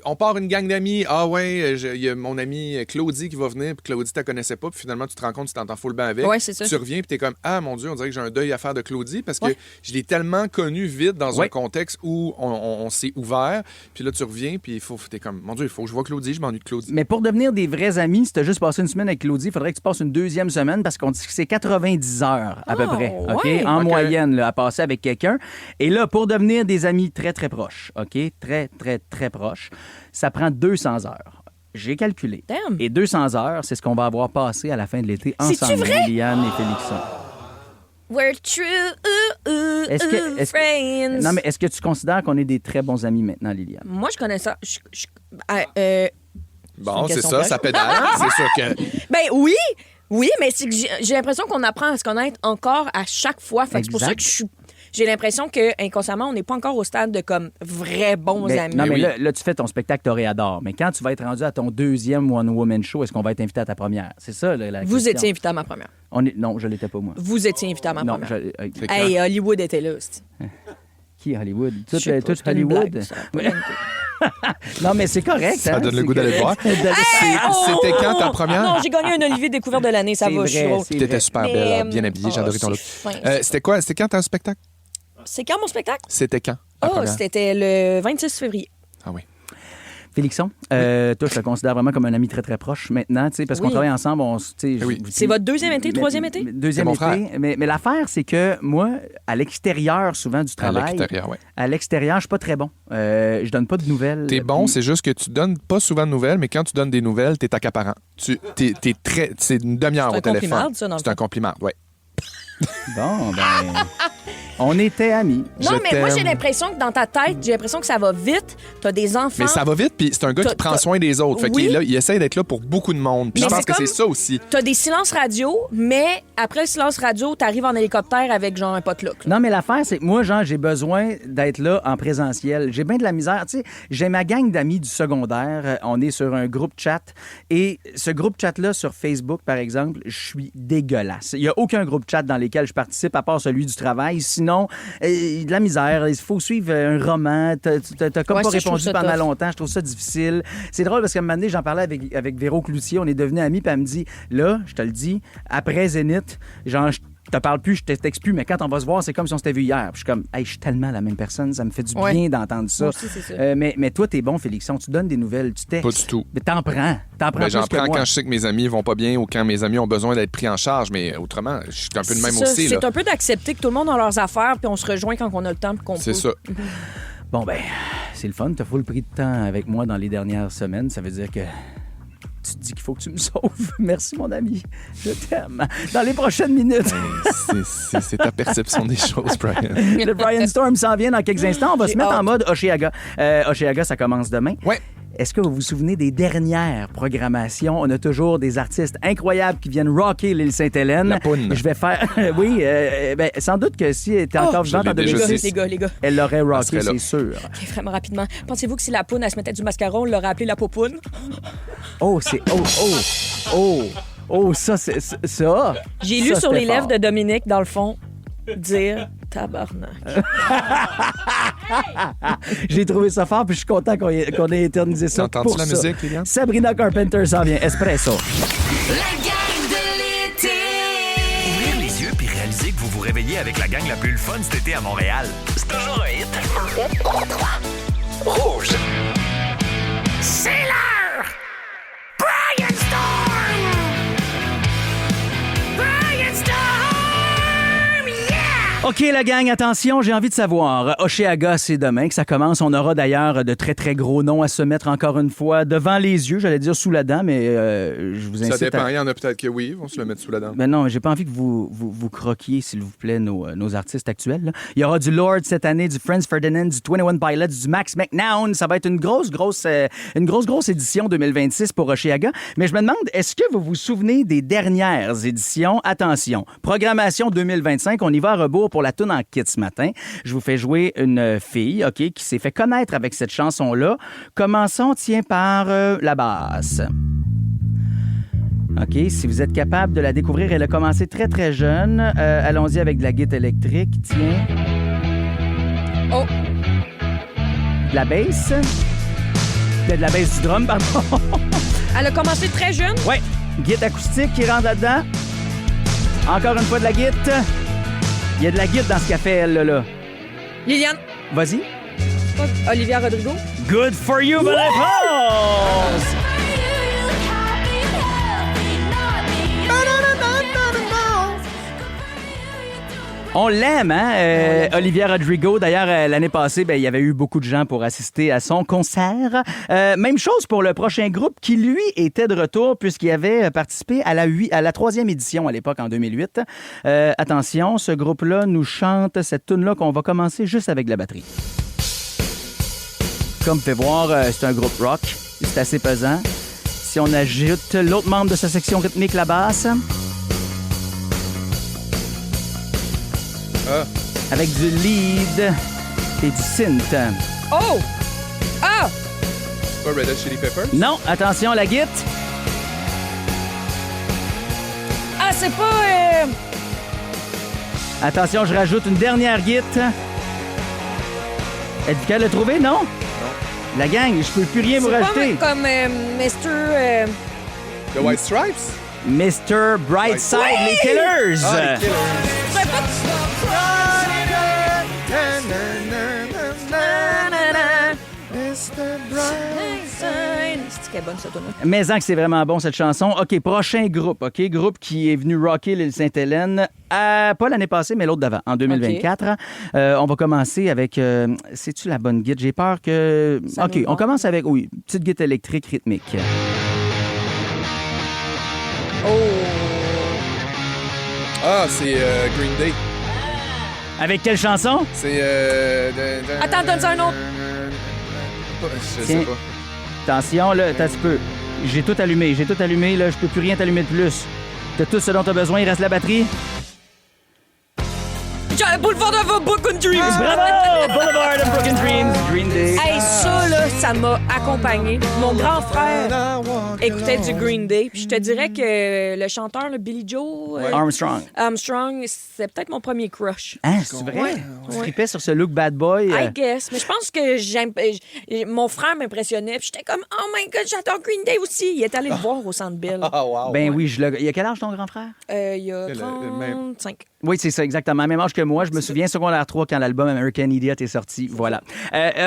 on part une gang d'amis, ah ouais, il y a mon ami Claudie qui va venir, puis Claudie, tu la connaissais pas, puis finalement, tu te rends compte, tu t'entends full bien avec. Ouais, c'est ça. Tu reviens, puis t'es comme, ah mon Dieu, on dirait que j'ai un deuil à faire de Claudie, parce que je l'ai tellement connu vite dans un contexte où on s'est ouvert, puis là, tu reviens, puis t'es comme, mon Dieu, il faut que je vois Claudie, je m'ennuie de Claudie. Mais pour devenir des vrais amis, si tu as juste passé une semaine avec Claudie, il faudrait que tu passes une deuxième semaine parce qu'on dit que c'est 90 heures à peu près, OK? ouais. En OK. moyenne, là, à passer avec quelqu'un. Et là, pour devenir des amis très, très proches, OK? Très, très, très proches, ça prend 200 heures. J'ai calculé. Damn. Et 200 heures, c'est ce qu'on va avoir passé à la fin de l'été C'est-tu ensemble, vrai? Liliane et Félixon. We're true friends. Non, mais est-ce que tu considères qu'on est des très bons amis maintenant, Liliane? Moi, je connais ça. Bon, une c'est question ça, piège. ça pédale. C'est sûr que. Ben oui, mais c'est que j'ai l'impression qu'on apprend à se connaître encore à chaque fois. Fait que c'est pour ça que j'ai l'impression que inconsciemment, on n'est pas encore au stade de comme vrais bons Mais- amis. Non, mais oui. là, tu fais ton spectacle Toréador. Mais quand tu vas être rendu à ton deuxième One Woman Show, est-ce qu'on va être invité à ta première? C'est ça, là, la Vous question. étiez invité à ma première. Non, je l'étais pas, moi. Vous étiez invité à ma Non, première. C'est Hey, Hollywood était là. c'est- Qui, Hollywood? Je Tout, sais pas, tout c'était une Hollywood? blague, ça. Non, mais c'est correct. Ça hein, donne le c'est goût d'aller correct. voir. C'était quand ta première? Non, j'ai gagné un Olivier découverte de l'année, ça C'est va, je suis vrai, drôle. c'est T'étais vrai. super Mais, belle, bien habillée, j'ai adoré ton look. c'est fin, ça. C'était quoi? C'était quand ton spectacle? C'est quand mon spectacle? C'était quand? la Oh, première? c'était le 26 février. Ah oui. Félixon, toi, je te considère vraiment comme un ami très, très proche maintenant, tu sais, parce qu'on Oui. travaille ensemble. C'est votre deuxième été, troisième été? Deuxième C'est mon été. Mais l'affaire, c'est que moi, à l'extérieur, souvent du travail, l'extérieur, ouais. à l'extérieur, je suis pas très bon. Je donne pas de nouvelles. T'es bon, Puis- c'est juste que tu donnes pas souvent de nouvelles, mais quand tu donnes des nouvelles, t'es accaparant. T'es très. C'est une demi-heure C'est au un téléphone. compliment, ça, dans le C'est un compliment, oui. Bon, ben, on était amis. Non, Je mais moi, j'ai t'aime. l'impression que dans ta tête, j'ai l'impression que ça va vite. T'as des enfants. Mais ça va vite, puis c'est un gars qui prend soin des autres. Fait Oui. qu'il est là, il essaie d'être là pour beaucoup de monde. Puis Mais je pense c'est que c'est comme- ça aussi. T'as des silences radio, mais après le silence radio, t'arrives en hélicoptère avec genre un potluck. Non, mais l'affaire, c'est que moi, genre, j'ai besoin d'être là en présentiel. J'ai bien de la misère. Tu sais, j'ai ma gang d'amis du secondaire. On est sur un groupe chat. Et ce groupe chat-là, sur Facebook, par exemple, je suis dégueulasse. Il n'y a aucun groupe chat dans lequel je participe, à part celui du travail. Sinon, sinon, de la misère. Il faut suivre un roman. T'as comme pas répondu pendant longtemps. Je trouve ça difficile. C'est drôle parce qu'à un moment donné, j'en parlais avec Véro Cloutier. On est devenus amis, puis elle me dit, là, je te le dis, après Zénith, genre, je te parle plus, je te texte plus, mais quand on va se voir, c'est comme si on s'était vu hier. Puis je suis comme, hey, je suis tellement la même personne, ça me fait du bien d'entendre ça. Moi aussi, c'est ça. Mais toi, t'es bon, Félixon, tu donnes des nouvelles, tu textes. Pas du tout. Mais t'en prends. J'en prends quand je sais que mes amis vont pas bien ou quand mes amis ont besoin d'être pris en charge, mais autrement, je suis un peu de même aussi. C'est un peu d'accepter que tout le monde a leurs affaires, puis on se rejoint quand on a le temps, puis qu'on peut. C'est ça. Bon, ben, c'est le fun. T'as full pris de temps avec moi dans les dernières semaines. Ça veut dire que tu te dis qu'il faut que tu me sauves. Merci, mon ami. Je t'aime. Dans les prochaines minutes. C'est ta perception des choses, Brian. Le Brian Storm s'en vient dans quelques instants. On va se mettre en mode Oshéaga. Oshéaga, ça commence demain. Ouais. Est-ce que vous vous souvenez des dernières programmations? On a toujours des artistes incroyables qui viennent rocker l'île Sainte-Hélène. La Poune. Je vais faire... oui, ben, sans doute que si elle était encore vivante en 2006, les gars. elle l'aurait rocké, c'est sûr. OK, vraiment rapidement. Pensez-vous que si la poune, elle se mettait du mascara, on l'aurait appelée la popoune? Oh, c'est... Oh, ça, c'est... Ça... J'ai lu sur les lèvres de Dominique, dans le fond, dire tabarnak. J'ai trouvé ça fort, puis je suis content qu'on ait éternisé ça. T'entends-tu la musique, Liliane? Sabrina Carpenter s'en vient. Espresso. La gang de l'été. Ouvrir les yeux puis réaliser que vous vous réveillez avec la gang la plus fun cet été à Montréal. C'est toujours un hit. En fait, 3. Rouge. C'est l'heure! Brian Storm! Brian Storm! OK, la gang, attention, j'ai envie de savoir. Oshéaga, c'est demain que ça commence. On aura d'ailleurs de très, très gros noms à se mettre encore une fois devant les yeux. J'allais dire sous la dent, mais je vous incite Ça dépend. Il y en a peut-être que oui, ils vont se le mettre sous la dent. Ben non, j'ai pas envie que vous croquiez, s'il vous plaît, nos artistes actuels. Là. Il y aura du Lord cette année, du Franz Ferdinand, du 21 Pilots, du Max McNown. Ça va être une grosse édition 2026 pour Oshéaga. Mais je me demande, est-ce que vous vous souvenez des dernières éditions? Attention, programmation 2025, on y va à rebours pour la toune en kit ce matin. Je vous fais jouer une fille, OK, qui s'est fait connaître avec cette chanson-là. Commençons, tiens, par la basse. OK, si vous êtes capable de la découvrir, elle a commencé très, très jeune. Allons-y avec de la guitare électrique, tiens. Oh! De la bass. De la bass du drum, pardon. Elle a commencé très jeune? Oui. Guitare acoustique qui rentre là-dedans. Encore une fois de la guitare. Il y a de la guitare dans ce qu'elle fait, elle, là. Liliane. Vas-y. Olivia Rodrigo. Good for you, but I pause. On l'aime, hein? Olivia Rodrigo. D'ailleurs, l'année passée, il y avait eu beaucoup de gens pour assister à son concert. Même chose pour le prochain groupe qui, lui, était de retour puisqu'il avait participé à la 3e édition à l'époque, en 2008. Attention, ce groupe-là nous chante cette tune-là qu'on va commencer juste avec la batterie. Comme fait voir, c'est un groupe rock. C'est assez pesant. Si on ajoute l'autre membre de sa section rythmique, la basse... Avec du lead et du synth. Oh! Ah! C'est pas Red Hot Chili Peppers? Non, attention, la guitare. Ah, c'est pas... Attention, je rajoute une dernière guitare. Êtes-vous capable de le trouver, non? Non. La gang, je peux plus rien vous rajouter. C'est comme Mr... The White Stripes? Mr. Brightside, oui! Les Killers. Ah, les Killers. C'est bonne, cette tune-là. Mais que c'est vraiment bon, cette chanson. OK, prochain groupe. OK, groupe qui est venu rocker l'île Sainte-Hélène, pas l'année passée, mais l'autre d'avant, en 2024. Okay. On va commencer avec... c'est-tu la bonne guitare? J'ai peur que... OK, on commence avec, oui, petite guitare électrique rythmique. Oh! Ah, c'est Green Day. Avec quelle chanson? C'est... Attends, donne-ça un autre. Je sais pas. Attention, là, t'as un petit peu. J'ai tout allumé, là, je peux plus rien t'allumer de plus. T'as tout ce dont t'as besoin, il reste la batterie. Boulevard of Broken Dreams. Bravo! Boulevard of Broken Dreams, Green Day. Hey, ça, là, ça m'a accompagné. Mon grand frère écoutait du Green Day. Puis je te dirais que le chanteur, le Billy Joe... Armstrong, c'est peut-être mon premier crush. Hein, c'est vrai? Tu tripais sur ce look bad boy? I guess. Mais je pense que mon frère m'impressionnait. Puis j'étais comme, oh my God, j'adore Green Day aussi. Il est allé le voir au Centre Bell. Ben oui, il y a quel âge ton grand frère? Il y a 35. Oui, c'est ça, exactement. Même âge que moi. Je me souviens, secondaire 3, quand l'album American Idiot est sorti. Voilà.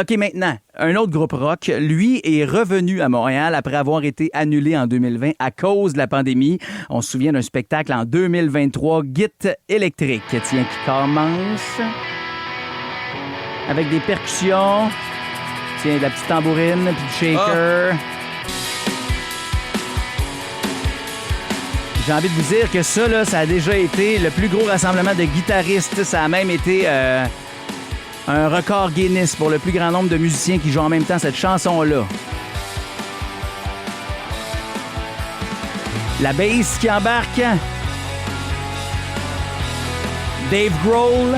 OK, maintenant, un autre groupe rock, lui, est revenu à Montréal après avoir été annulé en 2020 à cause de la pandémie. On se souvient d'un spectacle en 2023, Git électrique, tiens, qui commence avec des percussions, tiens, de la petite tambourine, puis du shaker. J'ai envie de vous dire que ça, là, ça a déjà été le plus gros rassemblement de guitaristes. Ça a même été un record Guinness pour le plus grand nombre de musiciens qui jouent en même temps cette chanson-là. La bass qui embarque. Dave Grohl.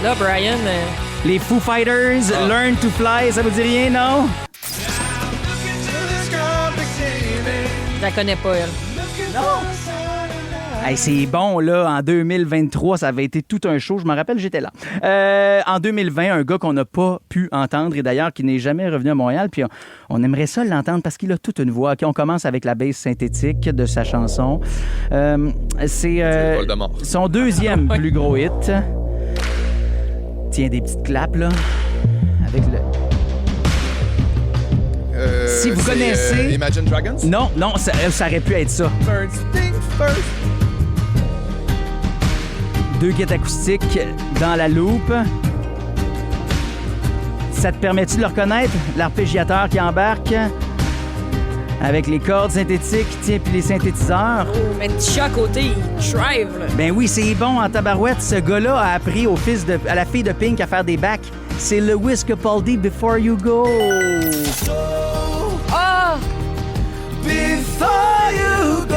Là, Brian... Les Foo Fighters, Learn to Fly, ça vous dit rien, non? Je la connais pas, elle. Non! Hey, c'est bon, là. En 2023, ça avait été tout un show. Je me rappelle, j'étais là. En 2020, un gars qu'on n'a pas pu entendre et d'ailleurs qui n'est jamais revenu à Montréal. Puis on aimerait ça l'entendre parce qu'il a toute une voix. Okay, on commence avec la bass synthétique de sa chanson. C'est son deuxième plus gros hit. Tiens, des petites claps, là. Avec le... si vous connaissez... Imagine Dragons? Non, ça aurait pu être ça. First thing first. 2 guides acoustiques dans la loupe. Ça te permet-tu de le reconnaître? L'arpégiateur qui embarque avec les cordes synthétiques, tiens, puis les synthétiseurs. Oh, mais petit chat à côté, il drive, là. Ben oui, c'est bon en tabarouette. Ce gars-là a appris à la fille de Pink à faire des backs. C'est Lewis Capaldi, Before You Go. Before you go.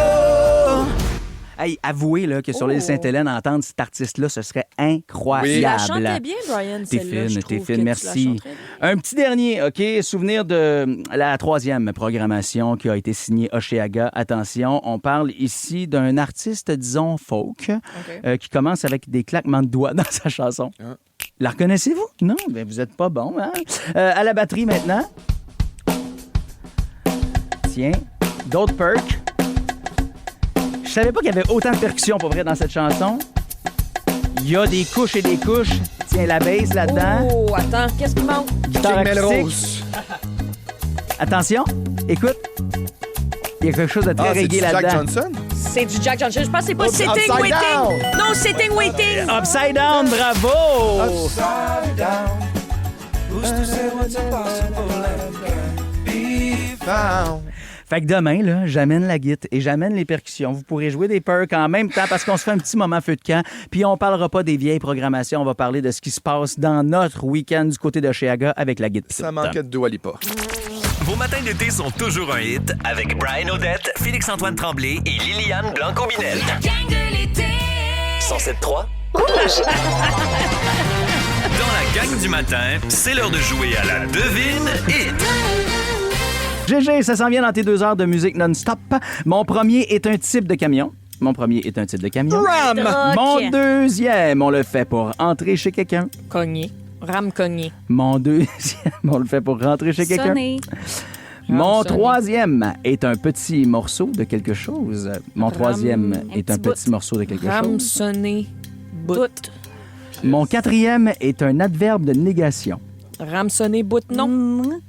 Hey, avouez là, que sur l'île Sainte-Hélène, entendre cet artiste-là, ce serait incroyable. Tu la chantais bien, Brian, T'es celle-là. fine, merci. Un petit dernier, OK? Souvenir de la 3e programmation qui a été signée Oshéaga. Attention, on parle ici d'un artiste, disons, folk, qui commence avec des claquements de doigts dans sa chanson. La reconnaissez-vous? Non? Ben vous êtes pas bon, hein? À la batterie maintenant. Tiens, d'autres perks. Je savais pas qu'il y avait autant de percussions pour vrai dans cette chanson. Il y a des couches et des couches. Tiens, la bass là-dedans. Oh, attends, qu'est-ce qui manque? Guitare acoustique. Attention, écoute. Il y a quelque chose de très reggae là-dedans. Jack Johnson? C'est du Jack Johnson. Je pense que c'est pas Sitting Waiting. Down. Non, Sitting Waiting. Upside Down, bravo! Upside down. Who's to say what's impossible and can be found? Fait que demain, là, j'amène la guitare et j'amène les percussions. Vous pourrez jouer des perks en même temps parce qu'on se fait un petit moment feu de camp. Puis on parlera pas des vieilles programmations. On va parler de ce qui se passe dans notre week-end du côté d'Oshéaga avec la guitare. Ça manquait de Dua Lipa. Vos matins d'été sont toujours un hit avec Brian Odette, Félix-Antoine Tremblay et Liliane Blanco-Binel. La gang de l'été. 107.3 Dans la gang du matin, c'est l'heure de jouer à la devine hit. GG, ça s'en vient dans tes 2 heures de musique non-stop. Mon premier est un type de camion. Ram! Mon deuxième, on le fait pour entrer chez quelqu'un. Cogné. Ram cogné. Mon deuxième, on le fait pour rentrer chez quelqu'un. Sonné. Mon troisième est un petit morceau de quelque chose. Mon troisième est un petit morceau de quelque Ram chose. sonné. Bout. Mon quatrième est un adverbe de négation. Ram sonné. Bout. Non.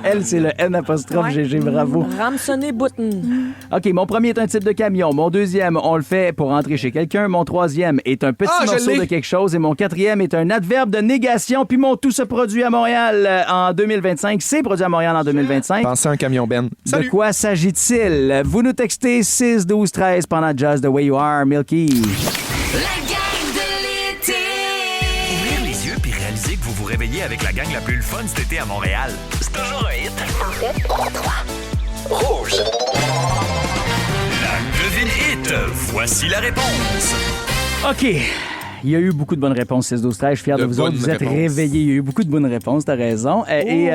Elle, c'est le N apostrophe GG, bravo. Ramsonné Button. OK, mon premier est un type de camion. Mon deuxième, on le fait pour entrer chez quelqu'un. Mon troisième est un petit morceau de quelque chose. Et mon quatrième est un adverbe de négation. Puis mon tout se produit à Montréal en 2025. C'est produit à Montréal en 2025. Pensez à un camion Ben. De quoi s'agit-il? Vous nous textez 6 12 13 pendant Just the Way You Are, Milky. Que vous vous réveillez avec la gang la plus fun cet été à Montréal. C'est toujours un hit. En fait, 3. Rouge. La devine hit. Voici la réponse. OK. Il y a eu beaucoup de bonnes réponses, 6-12-13. Je suis fier de vous autres. Vous êtes réveillés. Il y a eu beaucoup de bonnes réponses, t'as raison. Et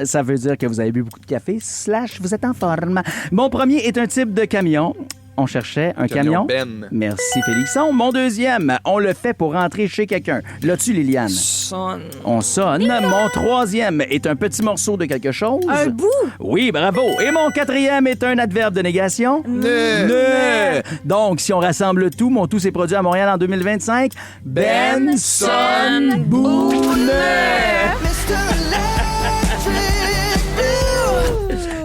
ça veut dire que vous avez bu beaucoup de café, / vous êtes en forme. Mon premier est un type de camion. On cherchait un camion. Ben. Merci, Félixon. Mon deuxième, on le fait pour rentrer chez quelqu'un. L'as-tu, Liliane? Sonne. On sonne. Mon troisième est un petit morceau de quelque chose. Un bout. Oui, bravo. Et mon quatrième est un adverbe de négation. Ne. Donc, si on rassemble tout, mon tout s'est produit à Montréal en 2025. Ben, son, boune.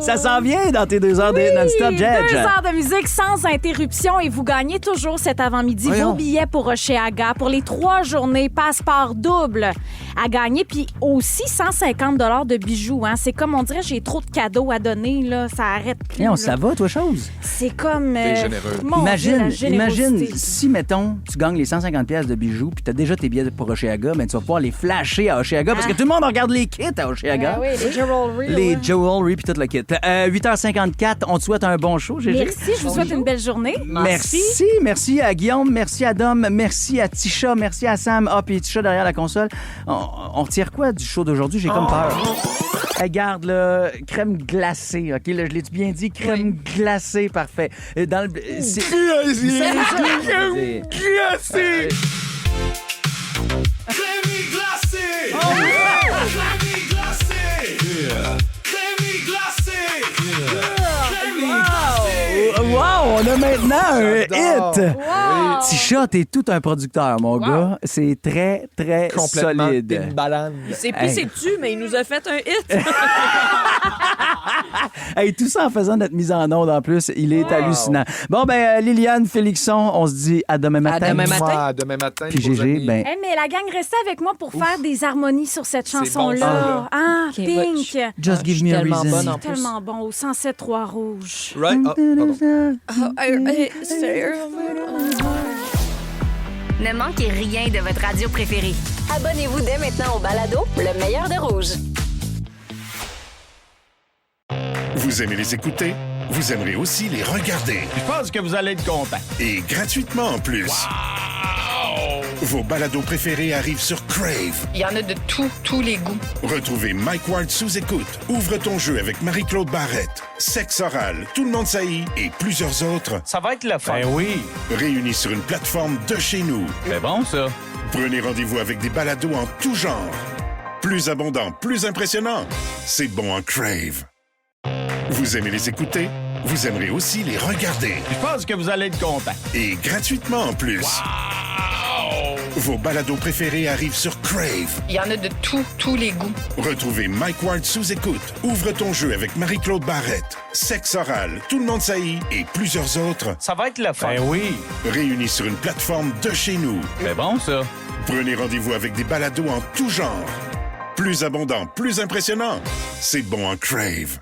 Ça s'en vient dans tes 2 heures de non-stop, Judge. 2 heures de musique sans interruption et vous gagnez toujours cet avant-midi vos billets pour Hochelaga pour les 3 journées, passeport double à gagner, puis aussi 150 $ de bijoux. Hein. C'est comme, on dirait, j'ai trop de cadeaux à donner, là, ça arrête plus. Non, ça va, toi, chose? C'est comme... Imagine si, mettons, tu gagnes les 150 pièces de bijoux, puis t'as déjà tes billets pour Hochelaga, mais tu vas pouvoir les flasher à Hochelaga, parce que tout le monde regarde les kits à Hochelaga. Oui, les jewelry. Les jewelry, puis tout le kit. 8h54, on te souhaite un bon show, Gégé. Merci, je vous souhaite une belle journée. Merci à Guillaume, merci à Dom, merci à Tisha, merci à Sam. Ah, puis Tisha derrière la console. On retire quoi du show d'aujourd'hui? J'ai comme peur. Regarde, là, crème glacée, OK? Là, je l'ai bien dit, crème glacée, parfait. Dans le... Crème glacée! Crémy glacé! Crémy glacé! Crémy glacé! Wow, on a maintenant un hit! Wow. Tisha, t'es tout un producteur, mon gars. C'est très, très complètement solide. Une balade. C'est plus c'est-tu, mais il nous a fait un hit. Hey, tout ça en faisant notre mise en onde en plus, il est hallucinant. Bon, ben, Liliane, Félixon, on se dit à demain matin. À demain matin. À demain matin. Puis Gégé, ben... Hey, mais la gang, restez avec moi pour faire des harmonies sur cette chanson-là. Bon, Pink. Just give me a reason. Bonne en plus. Tellement bon, au 107.3 Rouge. Right? Ne manquez rien de votre radio préférée. Abonnez-vous dès maintenant au balado Le meilleur de Rouge. Vous aimez les écouter? Vous aimerez aussi les regarder. Je pense que vous allez être content. Et gratuitement en plus. Wow! Vos balados préférés arrivent sur Crave. Il y en a de tous les goûts. Retrouvez Mike Ward sous écoute, Ouvre ton jeu avec Marie-Claude Barrette, Sexe oral, Tout le monde saillit et plusieurs autres. Ça va être le fun. Ben oui. Réunis sur une plateforme de chez nous. C'est bon, ça. Prenez rendez-vous avec des balados en tout genre. Plus abondant, plus impressionnant. C'est bon en Crave. Vous aimez les écouter? Vous aimerez aussi les regarder. Je pense que vous allez être content. Et gratuitement en plus. Wow! Vos balados préférés arrivent sur Crave. Il y en a de tous les goûts. Retrouvez Mike Ward sous écoute, Ouvre ton jeu avec Marie-Claude Barrette, Sexe oral, Tout le monde saillit et plusieurs autres. Ça va être le fun. Ben oui. Réunis sur une plateforme de chez nous. C'est bon, ça. Prenez rendez-vous avec des balados en tout genre. Plus abondant, plus impressionnant. C'est bon en Crave.